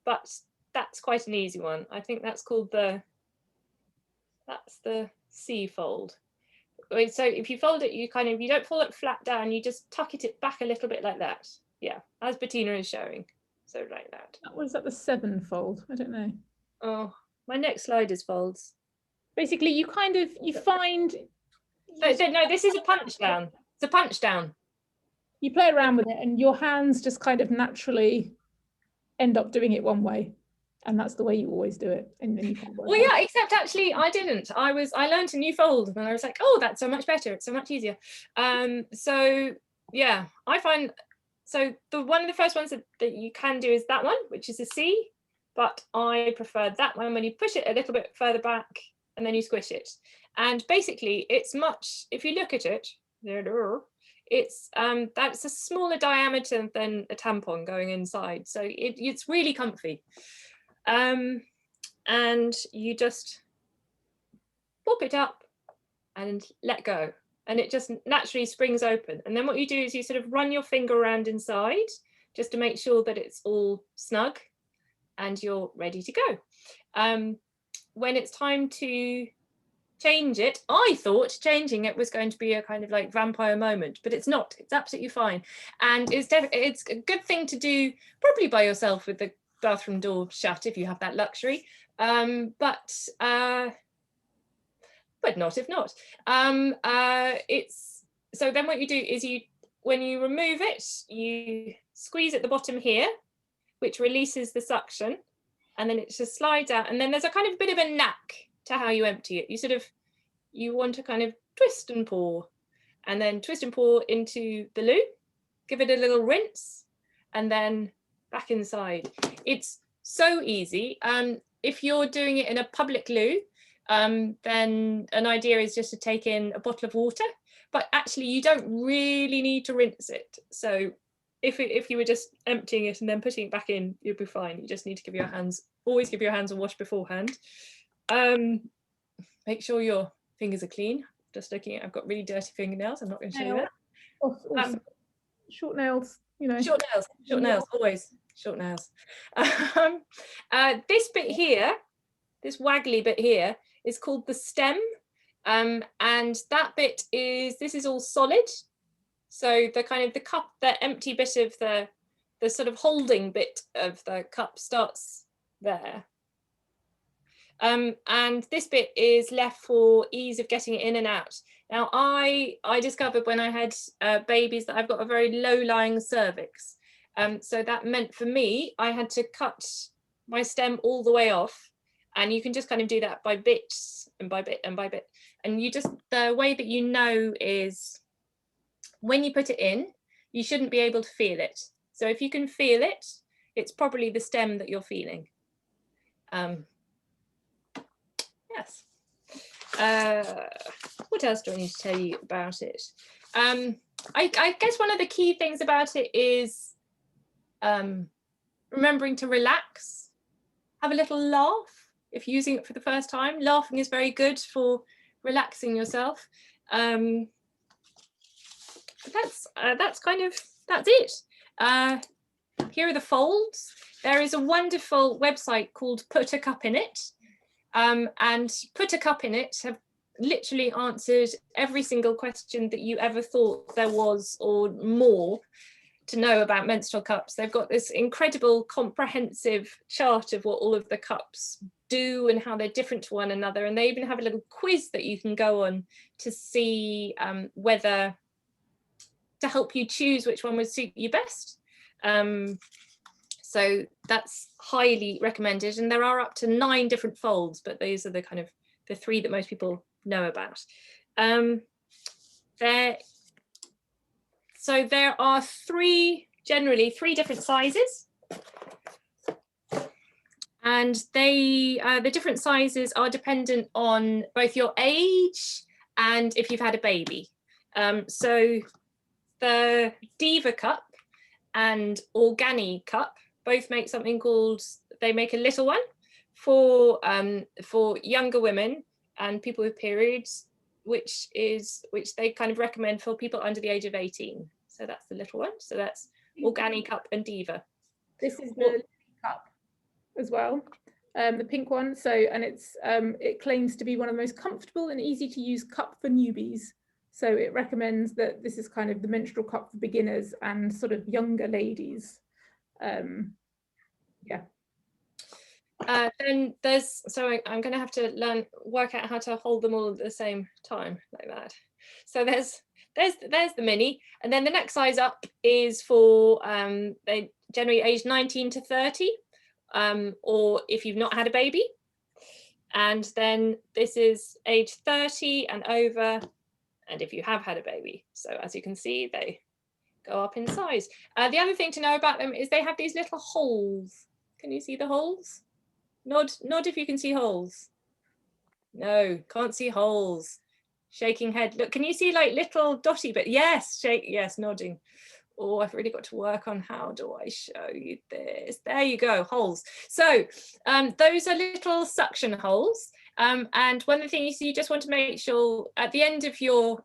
but that's quite an easy one. I think that's called that's the C fold. So if you fold it, you don't fold it flat down, you just tuck it back a little bit like that. Yeah, as Bettina is showing. So like that. What is that, the 7 fold? I don't know. Oh, my next slide is folds. Basically, you find. No, this is a punch down. It's a punch down. You play around with it, and your hands just kind of naturally end up doing it one way, and that's the way you always do it. And then you can't work. Well, yeah, except actually I didn't. I learned a new fold, and I was like, oh, that's so much better. It's so much easier. So yeah, I find. So one of the first ones that you can do is that one, which is a C, but I prefer that one when you push it a little bit further back and then you squish it. And basically it's much, if you look at it, it's that's a smaller diameter than a tampon going inside. So it's really comfy. And you just pop it up and let go. And it just naturally springs open. And then what you do is you sort of run your finger around inside just to make sure that it's all snug and you're ready to go. When it's time to change it, I thought changing it was going to be a kind of like vampire moment, but it's not. It's absolutely fine. And it's a good thing to do probably by yourself with the bathroom door shut if you have that luxury. But not if not. So then what you do is when you remove it, you squeeze at the bottom here, which releases the suction, and then it just slides out. And then there's a kind of bit of a knack to how you empty it. You want to kind of twist and pour, and then twist and pour into the loo, give it a little rinse, and then back inside. It's so easy. If you're doing it in a public loo, then an idea is just to take in a bottle of water, but actually you don't really need to rinse it. So if you were just emptying it and then putting it back in, you'll be fine. You just need to give your hands, always give your hands a wash beforehand. Make sure your fingers are clean. Just looking at, I've got really dirty fingernails. I'm not going to show you that. Short nails, you know. Short nails, always short nails. This bit here, this waggly bit here, is called the stem, and that bit is, this is all solid. So the kind of the cup, the empty bit of the sort of holding bit of the cup starts there. And this bit is left for ease of getting it in and out. Now, I discovered when I had babies that I've got a very low-lying cervix. So that meant for me, I had to cut my stem all the way off. And you can just kind of do that by bits and by bit and by bit. And you just, the way that you know is when you put it in, you shouldn't be able to feel it. So if you can feel it, it's probably the stem that you're feeling. Yes. What else do I need to tell you about it? I guess one of the key things about it is remembering to relax, have a little laugh. If you're using it for the first time, laughing is very good for relaxing yourself. But that's it. Here are the folds. There is a wonderful website called Put a Cup in It. And Put a Cup in It have literally answered every single question that you ever thought there was or more to know about menstrual cups. They've got this incredible comprehensive chart of what all of the cups do and how they're different to one another. And they even have a little quiz that you can go on to see whether to help you choose which one would suit you best. So that's highly recommended. And there are up to 9 different folds, but these are the kind of the 3 that most people know about. So there are generally three different sizes. And the different sizes are dependent on both your age and if you've had a baby. So the Diva cup and Organi cup both make something called, they make a little one for younger women and people with periods, which they kind of recommend for people under the age of 18. So that's the little one. So that's Organi cup and Diva. This is the cup as well, the pink one. So, and it claims to be one of the most comfortable and easy to use cup for newbies. So it recommends that this is kind of the menstrual cup for beginners and sort of younger ladies. Yeah. Then there's, so I'm going to have to work out how to hold them all at the same time like that. So there's the mini, and then the next size up is for they generally age 19 to 30, or if you've not had a baby. And then this is age 30 and over, and if you have had a baby. So as you can see, they go up in size. The other thing to know about them is they have these little holes. Can you see the holes? Nod if you can see holes. No, can't see holes. Shaking head. Look, can you see like little dotty bit? Yes, yes, nodding. Oh, I've really got to work on how do I show you this? There you go, holes. So those are little suction holes. And one of the things you just want to make sure at the end of your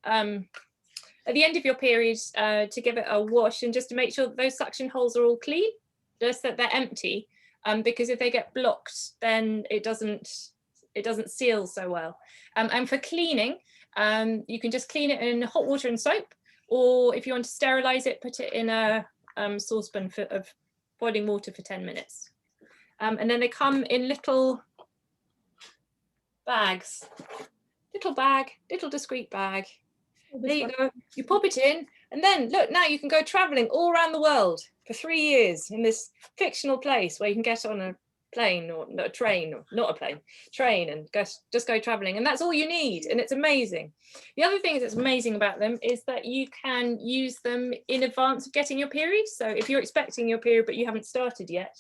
period to give it a wash, and just to make sure that those suction holes are all clean, just that they're empty. Because if they get blocked, then it doesn't seal so well. And for cleaning, you can just clean it in hot water and soap, or if you want to sterilize it, put it in a saucepan of boiling water for 10 minutes. And then they come in little bags, little discreet bag. There you go, you pop it in, and then look, now you can go traveling all around the world for 3 years in this fictional place where you can get on a plane, or not a train, or not a plane, train, and just go traveling, and that's all you need, and it's amazing. The other thing that's amazing about them is that you can use them in advance of getting your period. So if you're expecting your period but you haven't started yet,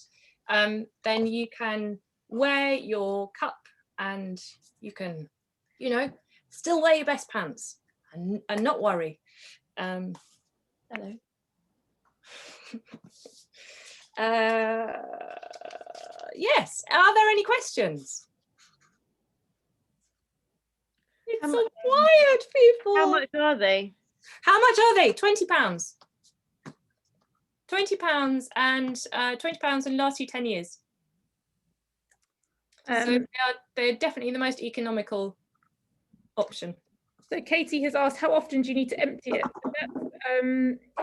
then you can wear your cup, and you can, you know, still wear your best pants and not worry. Hello. Yes, are there any questions? It's How so much- quiet, people. How much are they? How much are they? £20. £20, and £20 and last you 10 years. So they're definitely the most economical option. So Katie has asked, how often do you need to empty it?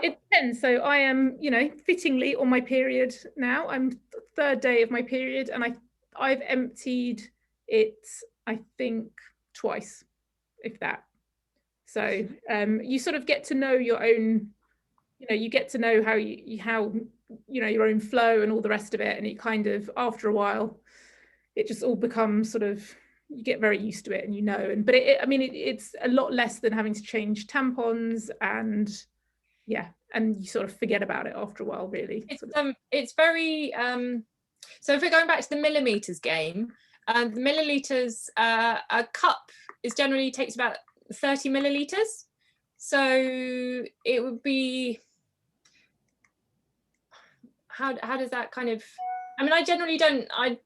It depends. So I am, you know, fittingly on my period now. I'm the third day of my period, and I've emptied it, I think, twice, if that. So you sort of get to know your own, you know, you get to know how you know, your own flow and all the rest of it, and it kind of, after a while, it just all becomes sort of, you get very used to it, and you know, and but I mean it's a lot less than having to change tampons, and yeah, and you sort of forget about it after a while, really. It's very so if we're going back to the millimeters game, the milliliters, a cup is generally takes about 30 milliliters, so it would be, how does that kind of, I mean, I generally don't, I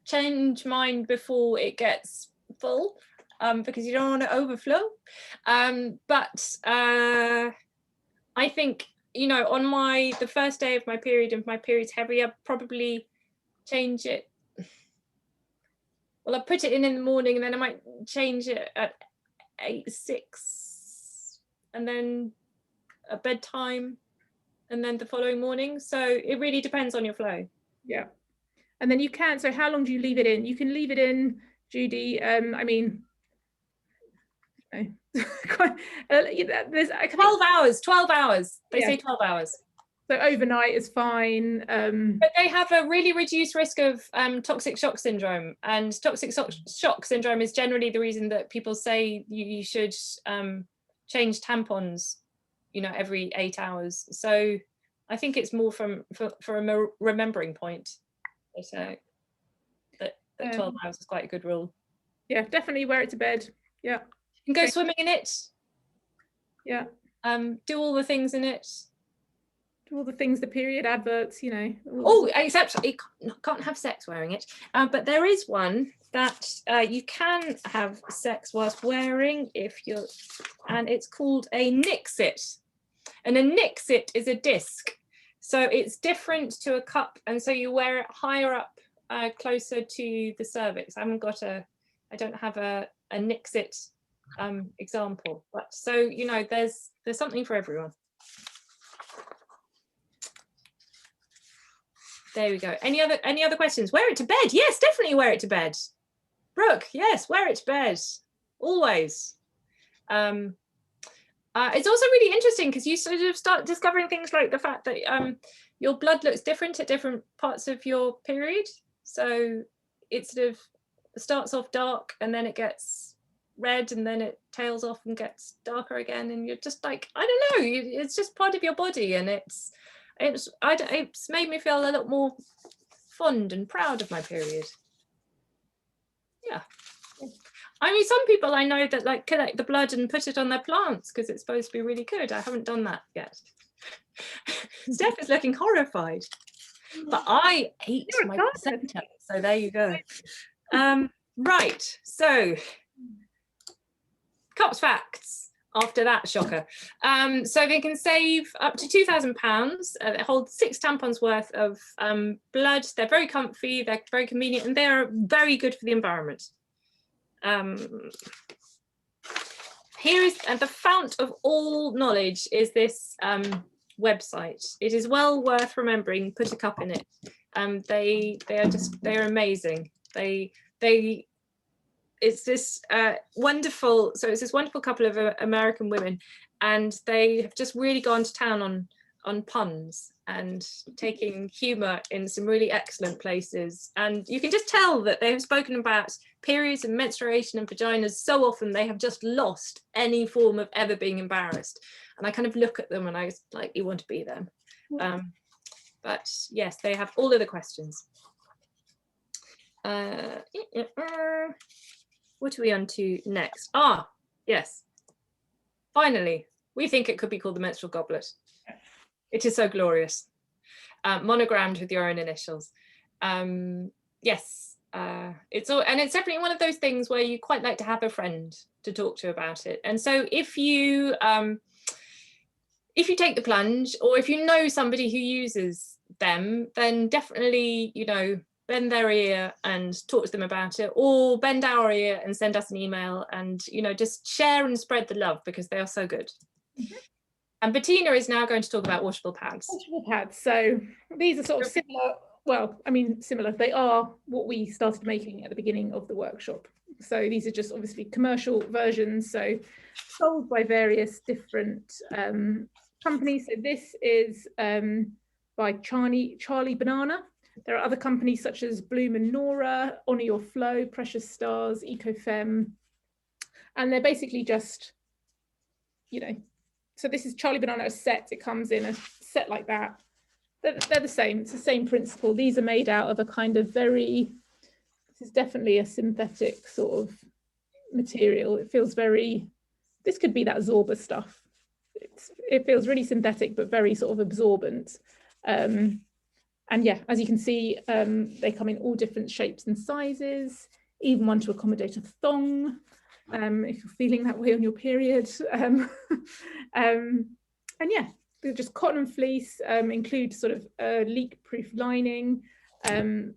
change mine before it gets full, because you don't want to overflow, but I think, you know, on the first day of my period, if my period's heavy, I'll probably change it, well, I put it in the morning, and then I might change it at 6, and then at bedtime, and then the following morning. So it really depends on your flow. Yeah. And then you can, so how long do you leave it in? You can leave it in, Judy, I mean, there's 12 hours, 12 hours. They say 12 hours. So overnight is fine. But they have a really reduced risk of toxic shock syndrome, and toxic shock syndrome is generally the reason that people say you should change tampons, you know, every 8 hours. So I think it's more for a remembering point. So that 12 hours is quite a good rule. Yeah, definitely wear it to bed. Yeah. You can go swimming in it. Yeah. Do all the things in it. Do all the things, the period adverts, you know. Oh, except you can't have sex wearing it. But there is one that you can have sex whilst wearing and it's called a Nixit. And a Nixit is a disc. So it's different to a cup, and so you wear it higher up, closer to the cervix. I don't have a Nixit example, but so, you know, there's something for everyone. There we go. Any other questions? Wear it to bed. Yes, definitely wear it to bed. Brooke, yes, wear it to bed. Always. It's also really interesting because you sort of start discovering things like the fact that your blood looks different at different parts of your period. So it sort of starts off dark, and then it gets red, and then it tails off and gets darker again, and you're just like, I don't know, it's just part of your body, and it's made me feel a little more fond and proud of my period. Yeah. I mean, some people I know that like collect the blood and put it on their plants because it's supposed to be really good. I haven't done that yet. Steph is looking horrified, but I ate my placenta, so there you go. Right, so cups facts after that shocker. So they can save up to £2,000. They hold 6 tampons worth of blood. They're very comfy, they're very convenient, and they're very good for the environment. Here is the fount of all knowledge is this website. It is well worth remembering. Put a cup in it. They're amazing. It's this wonderful couple of American women, and they have just really gone to town on puns and taking humour in some really excellent places. And you can just tell that they have spoken about periods and menstruation and vaginas so often they have just lost any form of ever being embarrassed. And I kind of look at them and I slightly want to be them. But yes, they have all of the questions. What are we on to next? Ah, yes. Finally, we think it could be called the menstrual goblet. It is so glorious. Monogrammed with your own initials. Yes, it's definitely one of those things where you quite like to have a friend to talk to about it. And so if you take the plunge, or if you know somebody who uses them, then definitely, you know, bend their ear and talk to them about it, or bend our ear and send us an email, and, you know, just share and spread the love because they are so good. And Bettina is now going to talk about washable pads. Washable pads. So these are sort of similar. Well, I mean, similar. They are what we started making at the beginning of the workshop. So these are just obviously commercial versions. So sold by various different companies. So this is by Charlie Banana. There are other companies such as Bloom and Nora, Honor Your Flow, Precious Stars, EcoFem, and they're basically just, you know. So this is Charlie Banana, a set. It comes in a set like that. They're the same. It's the same principle. These are made out of a kind of this is definitely a synthetic sort of material. It feels very, this could be that Zorba stuff. It feels really synthetic, but very sort of absorbent. And yeah, as you can see, they come in all different shapes and sizes, even one to accommodate a thong. If you're feeling that way on your period. And yeah, they're just cotton and fleece, include sort of a leak-proof lining. They're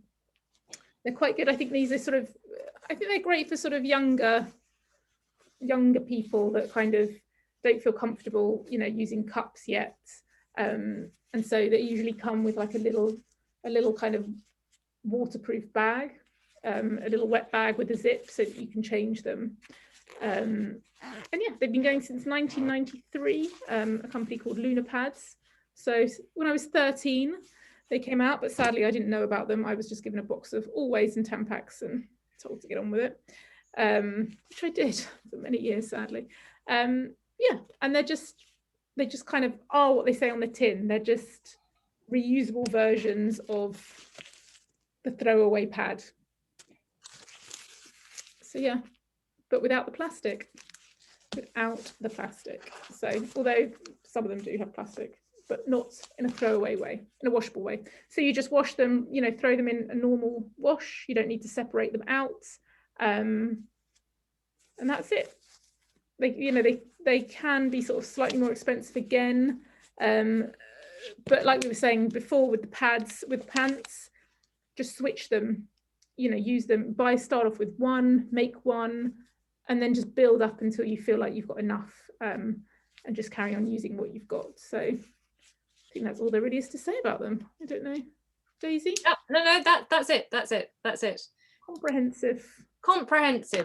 quite good. I think these are sort of, I think they're great for sort of younger people that kind of don't feel comfortable, you know, using cups yet. And so they usually come with like a little kind of waterproof bag. A little wet bag with a zip so that you can change them. And yeah, they've been going since 1993, a company called Lunar Pads. So when I was 13, they came out, but sadly I didn't know about them. I was just given a box of Always and Tampax and told to get on with it, which I did for many years, sadly. Yeah, and they just kind of are what they say on the tin. They're just reusable versions of the throwaway pad. So yeah, but without the plastic. So although some of them do have plastic, but not in a throwaway way, in a washable way. So you just wash them, you know, throw them in a normal wash. You don't need to separate them out. And that's it. They can be sort of slightly more expensive again. But like we were saying before with the pads, with pants, just switch them, you know, use them, start off with one, make one, and then just build up until you feel like you've got enough, and just carry on using what you've got. So I think that's all there really is to say about them. I don't know, Daisy? Oh, no, that's it. Comprehensive.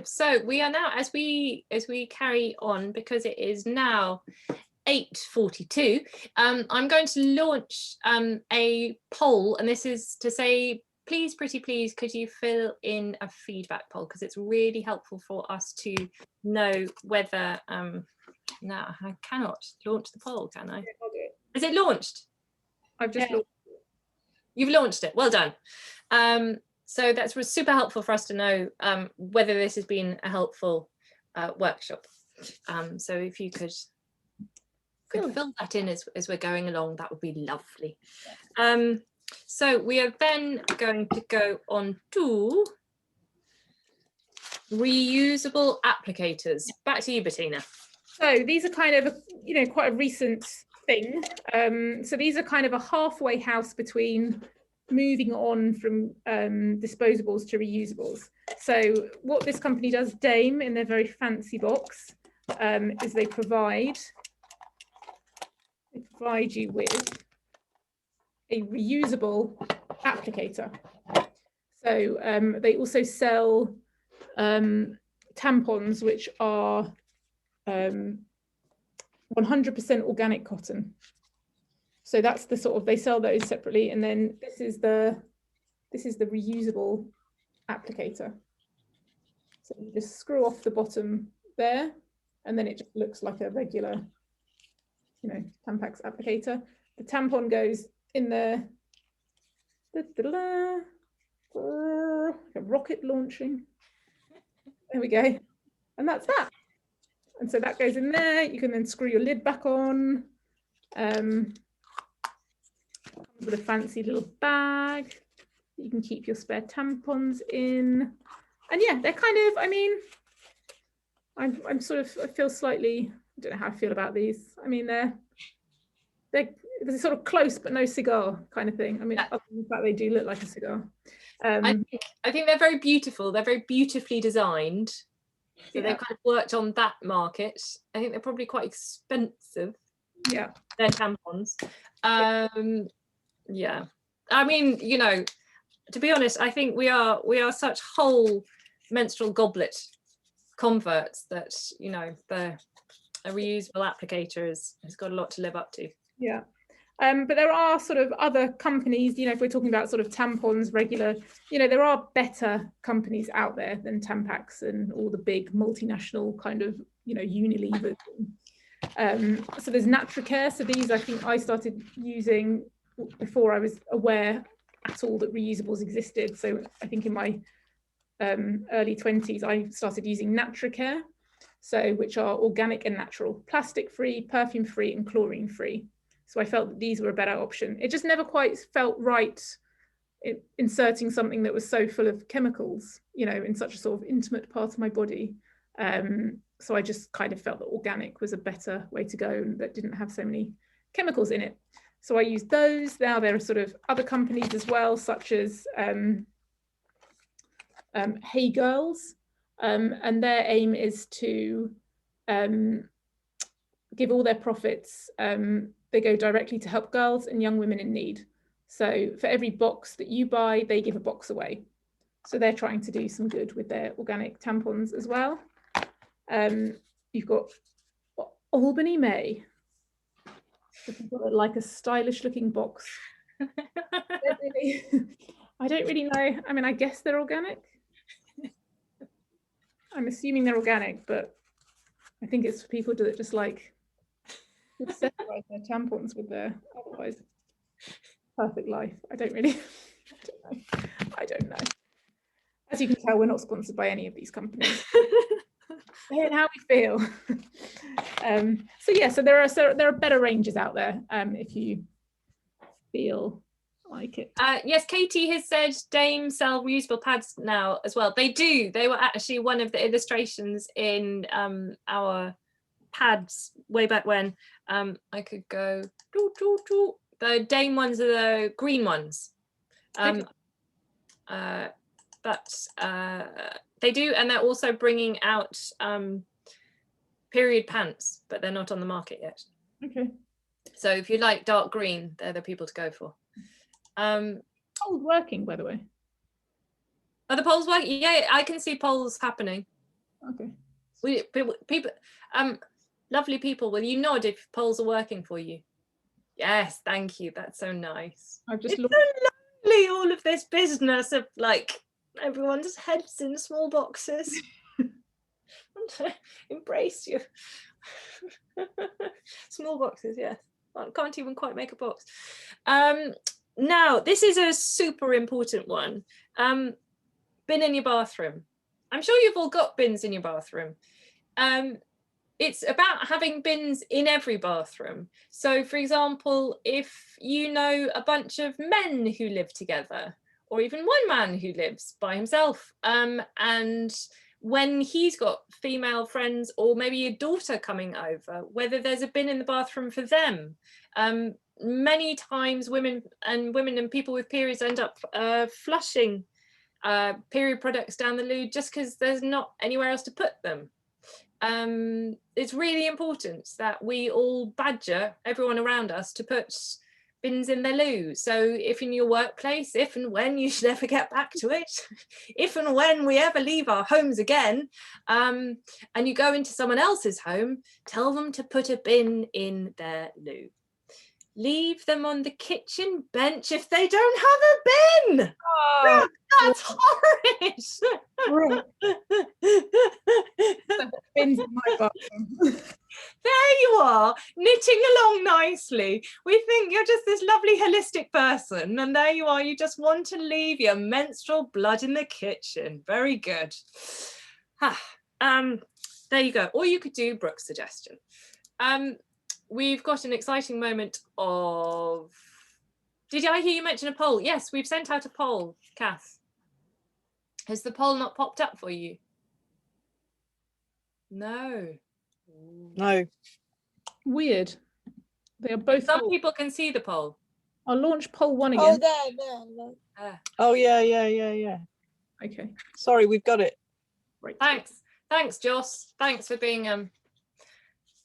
So we are now, as we carry on, because it is now 8:42, I'm going to launch a poll, and this is to say, please, pretty please, could you fill in a feedback poll, because it's really helpful for us to know whether no, I cannot launch the poll, can I? Is it launched? I've just launched it. You've launched it. Well done. So that's super helpful for us to know whether this has been a helpful workshop. So if you could fill that in as we're going along, that would be lovely. So we are then going to go on to reusable applicators. Back to you, Bettina. So these are kind of, quite a recent thing. So these are kind of a halfway house between moving on from disposables to reusables. So what this company does, Dame, in their very fancy box, is they provide you with a reusable applicator. So they also sell tampons, which are 100% organic cotton. So that's the sort of, they sell those separately. And then this is the reusable applicator. So you just screw off the bottom there, and then it just looks like a regular, you know, Tampax applicator. The tampon goes in the rocket launching. There we go. And that's that. And so that goes in there. You can then screw your lid back on. Comes with a fancy little bag that you can keep your spare tampons in. And yeah, they're kind of, I mean, I'm sort of, I feel slightly, I don't know how I feel about these. I mean, they're sort of close but no cigar kind of thing. I mean, other than the fact they do look like a cigar. I think they're very beautiful. They're very beautifully designed. So they've kind of worked on that market. I think they're probably quite expensive. Yeah. They're tampons. Yeah. I mean, you know, to be honest, I think we are such whole menstrual goblet converts that, you know, a reusable applicator has got a lot to live up to. Yeah. But there are sort of other companies, you know, if we're talking about sort of tampons, regular, you know, there are better companies out there than Tampax and all the big multinational kind of, you know, Unilever. So there's Natracare. So these I think I started using before I was aware at all that reusables existed. So I think in my early 20s, I started using Natracare, so which are organic and natural, plastic-free, perfume-free, and chlorine-free. So I felt that these were a better option. It just never quite felt right inserting something that was so full of chemicals, you know, in such a sort of intimate part of my body. So I just kind of felt that organic was a better way to go and that didn't have so many chemicals in it. So I used those. Now there are sort of other companies as well, such as Hey Girls, and their aim is to give all their profits, they go directly to help girls and young women in need. So for every box that you buy, they give a box away. So they're trying to do some good with their organic tampons as well. You've got Albany May. Like a stylish looking box. I don't really know. I mean, I guess they're organic. I'm assuming they're organic, but I think it's for people that just like separate their tampons with their otherwise perfect life. I don't know. As you can tell, we're not sponsored by any of these companies. And how we feel. So yeah, so there are better ranges out there if you feel like it. Yes, Katie has said Dame sell reusable pads now as well. They do. They were actually one of the illustrations in our pads way back when. I could go. The Dame ones are the green ones. But they do, and they're also bringing out period pants, but they're not on the market yet. Okay. So if you like dark green, they're the people to go for. Polls working, by the way. Are the polls working? Yeah, I can see polls happening. Okay. People, lovely people, will you nod if polls are working for you? Yes, thank you. That's so nice. I've just it's so lovely, all of this business of like everyone's heads in small boxes. I want to embrace you. Small boxes, yes. I can't even quite make a box. Now, this is a super important one. Bin in your bathroom. I'm sure you've all got bins in your bathroom. It's about having bins in every bathroom. So, for example, if you know a bunch of men who live together, or even one man who lives by himself, and when he's got female friends or maybe a daughter coming over, whether there's a bin in the bathroom for them. Many times women and people with periods end up flushing period products down the loo just because there's not anywhere else to put them. It's really important that we all badger everyone around us to put bins in their loo. So if in your workplace, if and when you should ever get back to it, if and when we ever leave our homes again, and you go into someone else's home, tell them to put a bin in their loo. leave them on the kitchen bench if they don't have a bin. Oh, That's horrid. right. Bins in my bathroom. There you are, knitting along nicely. We think you're just this lovely holistic person, and there you are, you just want to leave your menstrual blood in the kitchen. Very good. There you go. Or you could do Brooke's suggestion. We've got an exciting moment of... Did I hear you mention a poll? Yes, we've sent out a poll, Kath. Has the poll not popped up for you? No. No. Weird. They are both. Some people can see the poll. I'll launch poll 1 Oh, again. there. Oh, yeah. Okay. Sorry, we've got it. Right. Thanks, Joss. Thanks for being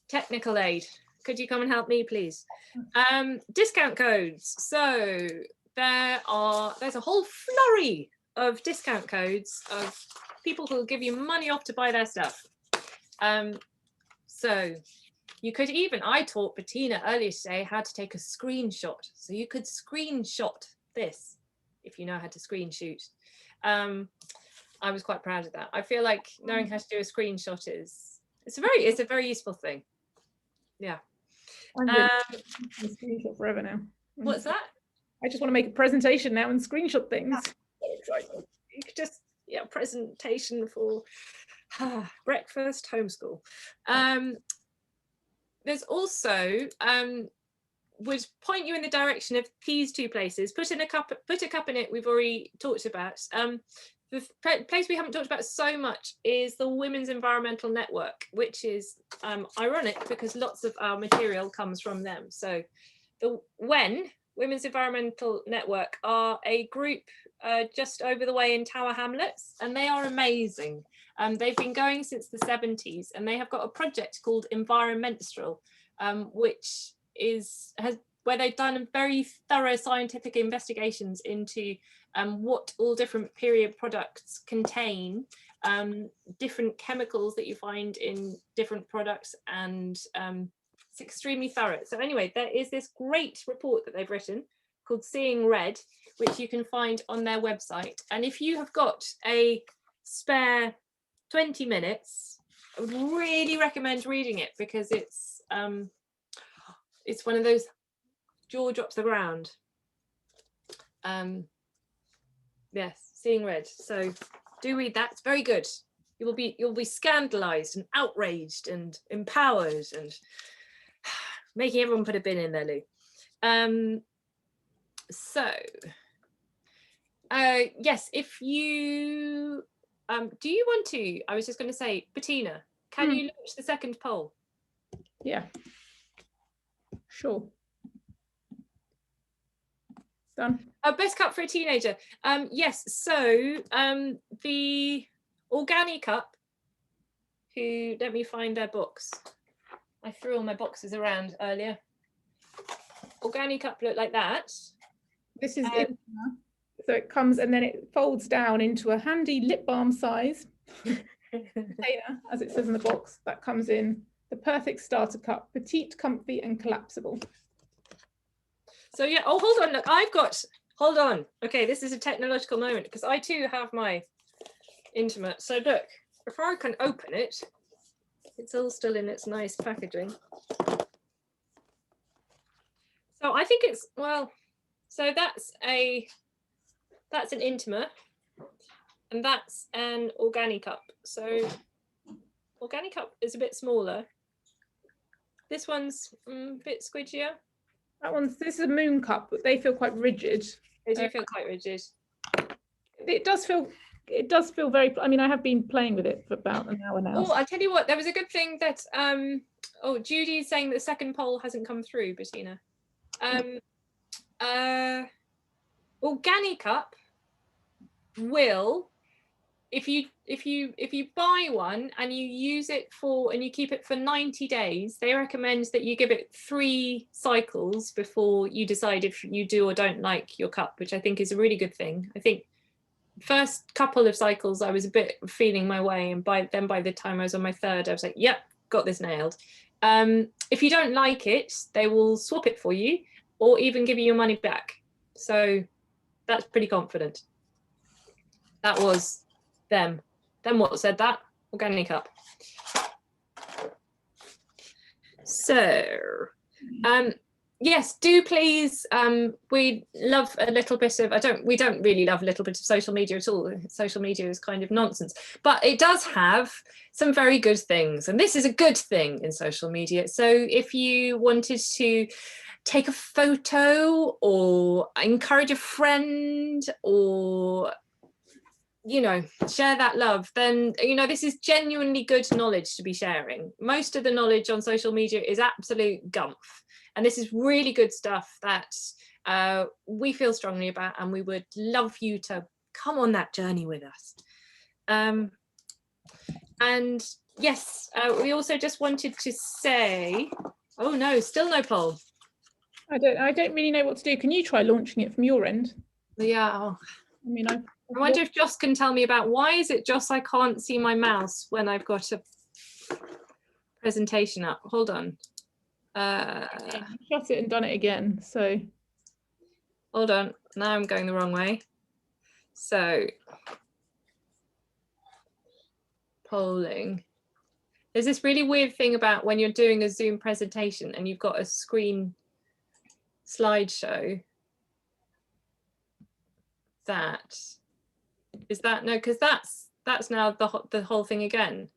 technical aid. Could you come and help me, please? Discount codes. So there's a whole flurry of discount codes of people who will give you money off to buy their stuff. So you could even, I taught Bettina earlier today how to take a screenshot. So you could screenshot this if you know how to screen shoot. I was quite proud of that. I feel like knowing how to do a screenshot it's a very useful thing. Yeah. I'm really screenshot forever now. What's that? I just want to make a presentation now and screenshot things. You could just, presentation for breakfast homeschool. There's also would point you in the direction of these two places. Put a cup in it. We've already talked about. The place we haven't talked about so much is the Women's Environmental Network, which is ironic because lots of our material comes from them. So the Women's Environmental Network are a group just over the way in Tower Hamlets, and they are amazing. They've been going since the 70s, and they have got a project called Environmenstrual, which where they've done very thorough scientific investigations into what all different period products contain, different chemicals that you find in different products, and it's extremely thorough. So anyway, there is this great report that they've written called Seeing Red, which you can find on their website. And if you have got a spare 20 minutes, I would really recommend reading it, because it's one of those jaw drops the ground. Yes, Seeing Red. So do read that. It's very good. You'll be scandalized and outraged and empowered and making everyone put a bin in their loo. Yes, if you do you want to, I was just going to say, Bettina, can you launch the second poll? Yeah, sure. Done. Best cup for a teenager. Yes, so the Organi Cup, let me find their box. I threw all my boxes around earlier. Organi Cup look like that. This is it. So it comes and then it folds down into a handy lip balm size container, as it says in the box. That comes in the perfect starter cup, petite, comfy, and collapsible. So yeah, oh, hold on, look, hold on. Okay, this is a technological moment, because I too have my intimate. So look, before I can open it, it's all still in its nice packaging. So I think it's, well, so that's an Intima, and that's an Organi Cup. So Organi Cup is a bit smaller. This one's a bit squidgier. This is a Moon Cup, but they feel quite rigid. They do feel quite rigid. It does feel very, I mean, I have been playing with it for about an hour now. Oh, I'll tell you what, there was a good thing that Judy's saying that the second poll hasn't come through, Bettina. Organi Cup will, if you buy one and you use it and you keep it for 90 days, they recommend that you give it 3 cycles before you decide if you do or don't like your cup, which I think is a really good thing. I think first couple of cycles I was a bit feeling my way, and by the time I was on my 3rd, I was like, yep, got this nailed. If you don't like it, they will swap it for you, or even give you your money back. So that's pretty confident. That was them. Then what said that? Organic Cup. So, yes, do please. We love a little bit of. We don't really love a little bit of social media at all. Social media is kind of nonsense, but it does have some very good things, and this is a good thing in social media. So, if you wanted to take a photo or encourage a friend or share that love, then this is genuinely good knowledge to be sharing. Most of the knowledge on social media is absolute gumph, and this is really good stuff that we feel strongly about, and we would love you to come on that journey with us. And yes, we also just wanted to say, oh no, still no poll. I don't really know what to do. Can you try launching it from your end? Yeah. I mean, I wonder if Joss can tell me about why is it, Joss, I can't see my mouse when I've got a presentation up. Hold on. shut it and done it again. So hold on. Now I'm going the wrong way. So polling. There's this really weird thing about when you're doing a Zoom presentation and you've got a screen slideshow. No, because that's now the whole thing again.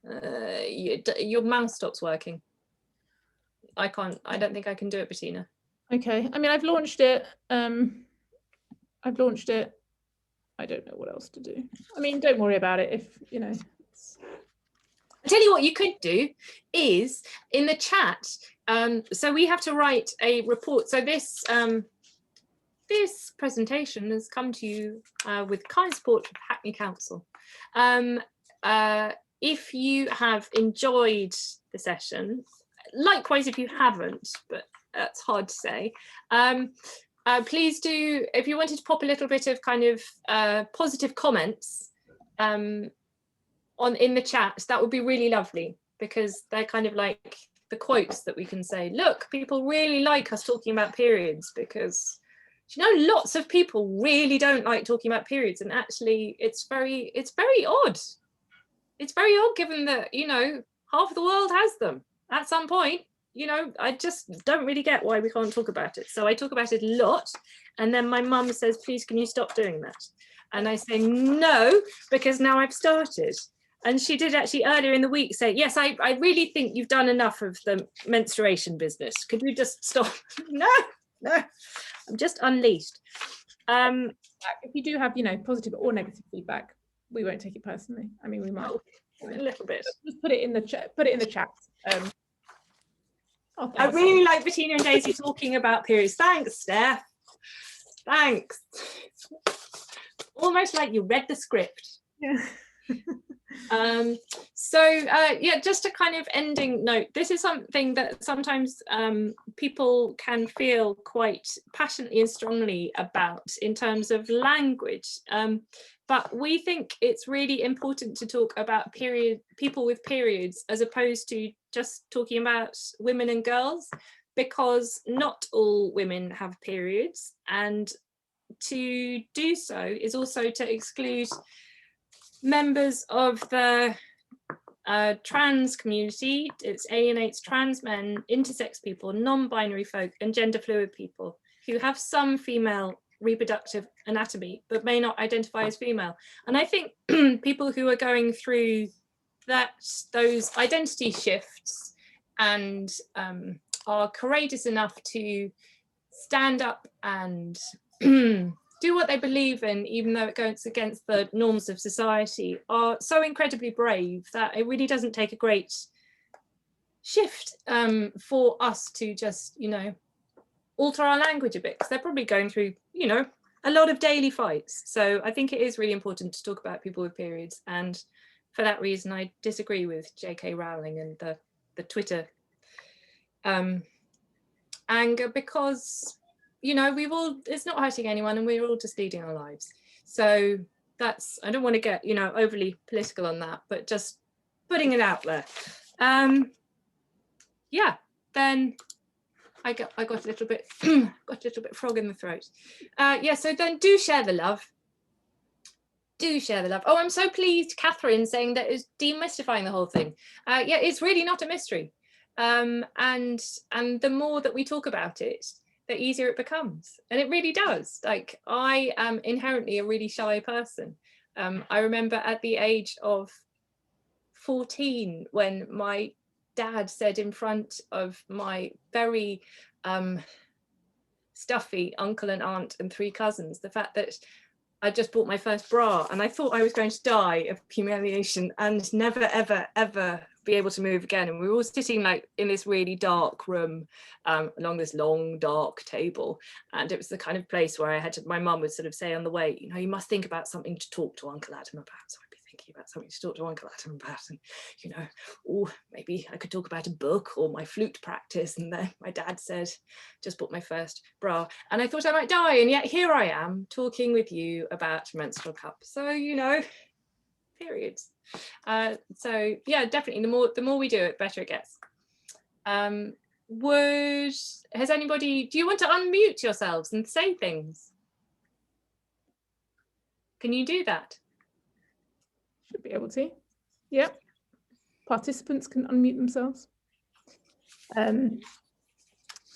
Your mouse stops working. I don't think I can do it, Bettina. Okay, I mean, I've launched it. I don't know what else to do. I mean, don't worry about it if I tell you what you could do is in the chat. So we have to write a report. So this this presentation has come to you with kind support from Hackney Council. If you have enjoyed the session, likewise if you haven't, but that's hard to say, please do, if you wanted to pop a little bit of kind of positive comments in the chat, that would be really lovely, because they're kind of like the quotes that we can say, look, people really like us talking about periods, because lots of people really don't like talking about periods, and actually it's very odd. It's very odd given that half of the world has them at some point. I just don't really get why we can't talk about it. So I talk about it a lot, and then my mum says, please can you stop doing that? And I say no, because now I've started. And she did actually earlier in the week say, yes, I really think you've done enough of the menstruation business. Could you just stop? No, I'm just unleashed. if you do have positive or negative feedback, we won't take it personally. I mean, we might a little bit. just put it in the chat. Put it in the chat. I really like Bettina and Daisy talking about periods. Thanks, Steph. Thanks. Almost like you read the script. Yeah. Yeah, just a kind of ending note. This is something that sometimes people can feel quite passionately and strongly about in terms of language. But we think it's really important to talk about people with periods as opposed to just talking about women and girls, because not all women have periods, and to do so is also to exclude members of the trans community. It alienates trans men, intersex people, non-binary folk, and gender fluid people who have some female reproductive anatomy but may not identify as female. And I think people who are going through those identity shifts and are courageous enough to stand up and do what they believe in, even though it goes against the norms of society, are so incredibly brave that it really doesn't take a great shift for us to just, alter our language a bit, because they're probably going through, a lot of daily fights. So I think it is really important to talk about people with periods. And for that reason, I disagree with J.K. Rowling and the Twitter anger, because it's not hurting anyone, and we're all just leading our lives. So I don't want to get overly political on that, but just putting it out there. Yeah, then I got a little bit got a little bit frog in the throat. Yeah, so then do share the love. Do share the love. Oh, I'm so pleased, Catherine, saying that it's demystifying the whole thing. Yeah, it's really not a mystery. And the more that we talk about it, the easier it becomes. And it really does. Like, I am inherently a really shy person. I remember at the age of 14 when my dad said in front of my very stuffy uncle and aunt and 3 cousins the fact that I just bought my first bra, and I thought I was going to die of humiliation and never ever ever be able to move again. And we were all sitting like in this really dark room along this long dark table, and it was the kind of place where I had to, my mum would sort of say on the way, you know, you must think about something to talk to Uncle Adam about. So I'd be thinking about something to talk to Uncle Adam about, and you know, oh, maybe I could talk about a book or my flute practice. And then my dad said, just bought my first bra, and I thought I might die, and yet here I am talking with you about menstrual cups. So, you know, periods. So yeah, definitely the more we do it, better it gets. Has anybody, do you want to unmute yourselves and say things? Can you do that? Should be able to. Yep. Participants can unmute themselves.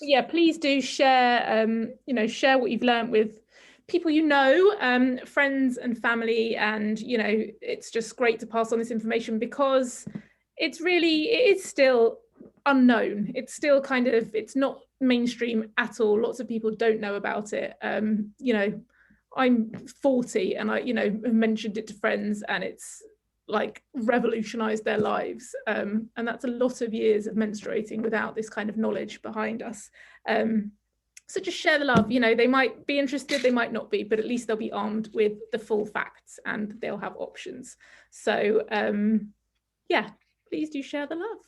Yeah, please do share, you know, share what you've learned with people you know, friends and family, and you know, it's just great to pass on this information because it is still unknown. It's still kind of, it's not mainstream at all. Lots of people don't know about it. You know, I'm 40 and I, you know, have mentioned it to friends, and it's like revolutionized their lives. And that's a lot of years of menstruating without this kind of knowledge behind us. So just share the love. You know, they might be interested, they might not be, but at least they'll be armed with the full facts and they'll have options. So yeah, please do share the love.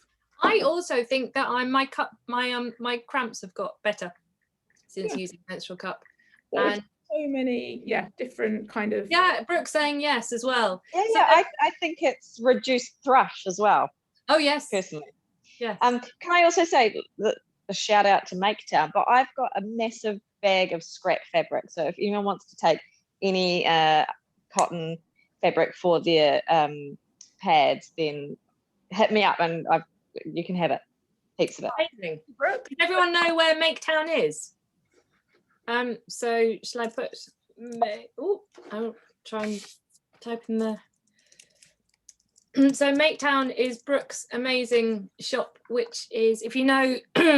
I also think that my cramps have got better since using menstrual cup. And so many, different kind of. Yeah, Brooke's saying yes as well. Yeah, so, I think it's reduced thrush as well. Oh yes, personally. Yes. Can I also say that a shout out to Maketown, but I've got a massive bag of scrap fabric. So if anyone wants to take any cotton fabric for their pads, then hit me up and you can have it. Heaps of it. Amazing. Brooke, does everyone know where Maketown is? So shall I put? I'll try and type in the. So Maketown is Brooke's amazing shop, which is, if you know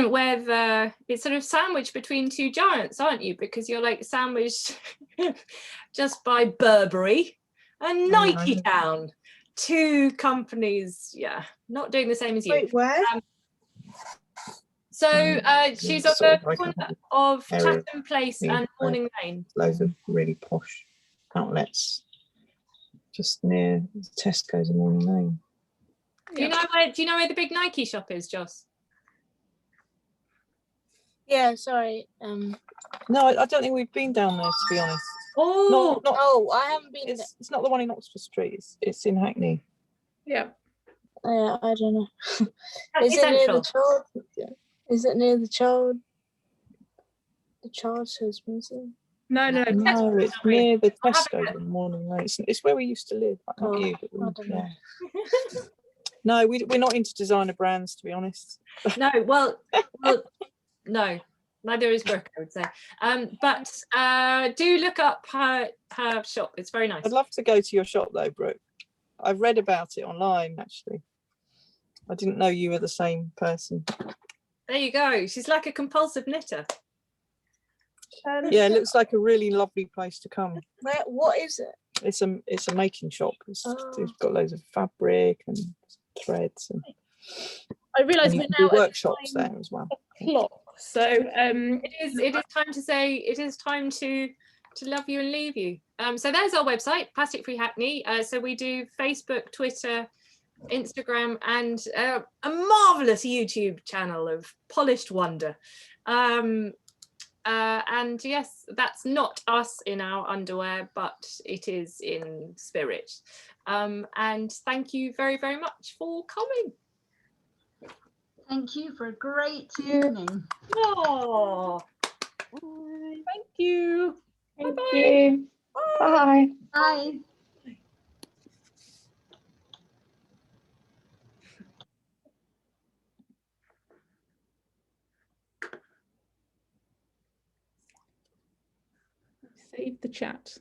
where it's sort of sandwiched between 2 giants, aren't you? Because you're like sandwiched just by Burberry and Nike Town, 2 companies, not doing the same as you. Wait, where? So she's on the corner of Chatham Place and Morning Lane. Loads of really posh outlets just near Tesco's and Morning Lane. Do you know where the big Nike shop is, Joss? Yeah, sorry. No, I don't think we've been down there, to be honest. Oh, Oh, I haven't been. It's not the one in Oxford Street. It's in Hackney. Yeah. I don't know. That's Is it near the essential. child? Is it near the child? The Children's Museum? No, No, it's near the Tesco's in Morning Lane. It's where we used to live. Not you, but I don't know. No, we're not into designer brands, to be honest. No, well, no, neither is Brooke, I would say. But do look up her shop. It's very nice. I'd love to go to your shop though, Brooke. I've read about it online, actually. I didn't know you were the same person. There you go. She's like a compulsive knitter. Yeah, it looks like a really lovely place to come. What is it? It's a making shop. It's got loads of fabric and threads, and I realise we're now do workshops there as well. Clock. So it is time to say it is time to love you and leave you. So there's our website, Plastic Free Hackney. So we do Facebook, Twitter, Instagram, and a marvelous YouTube channel of polished wonder. And yes, that's not us in our underwear, but it is in spirit. And thank you very, very much for coming. Thank you for a great evening. Oh, Thank you. thank Bye-bye. you. Bye. Bye. Save the chat.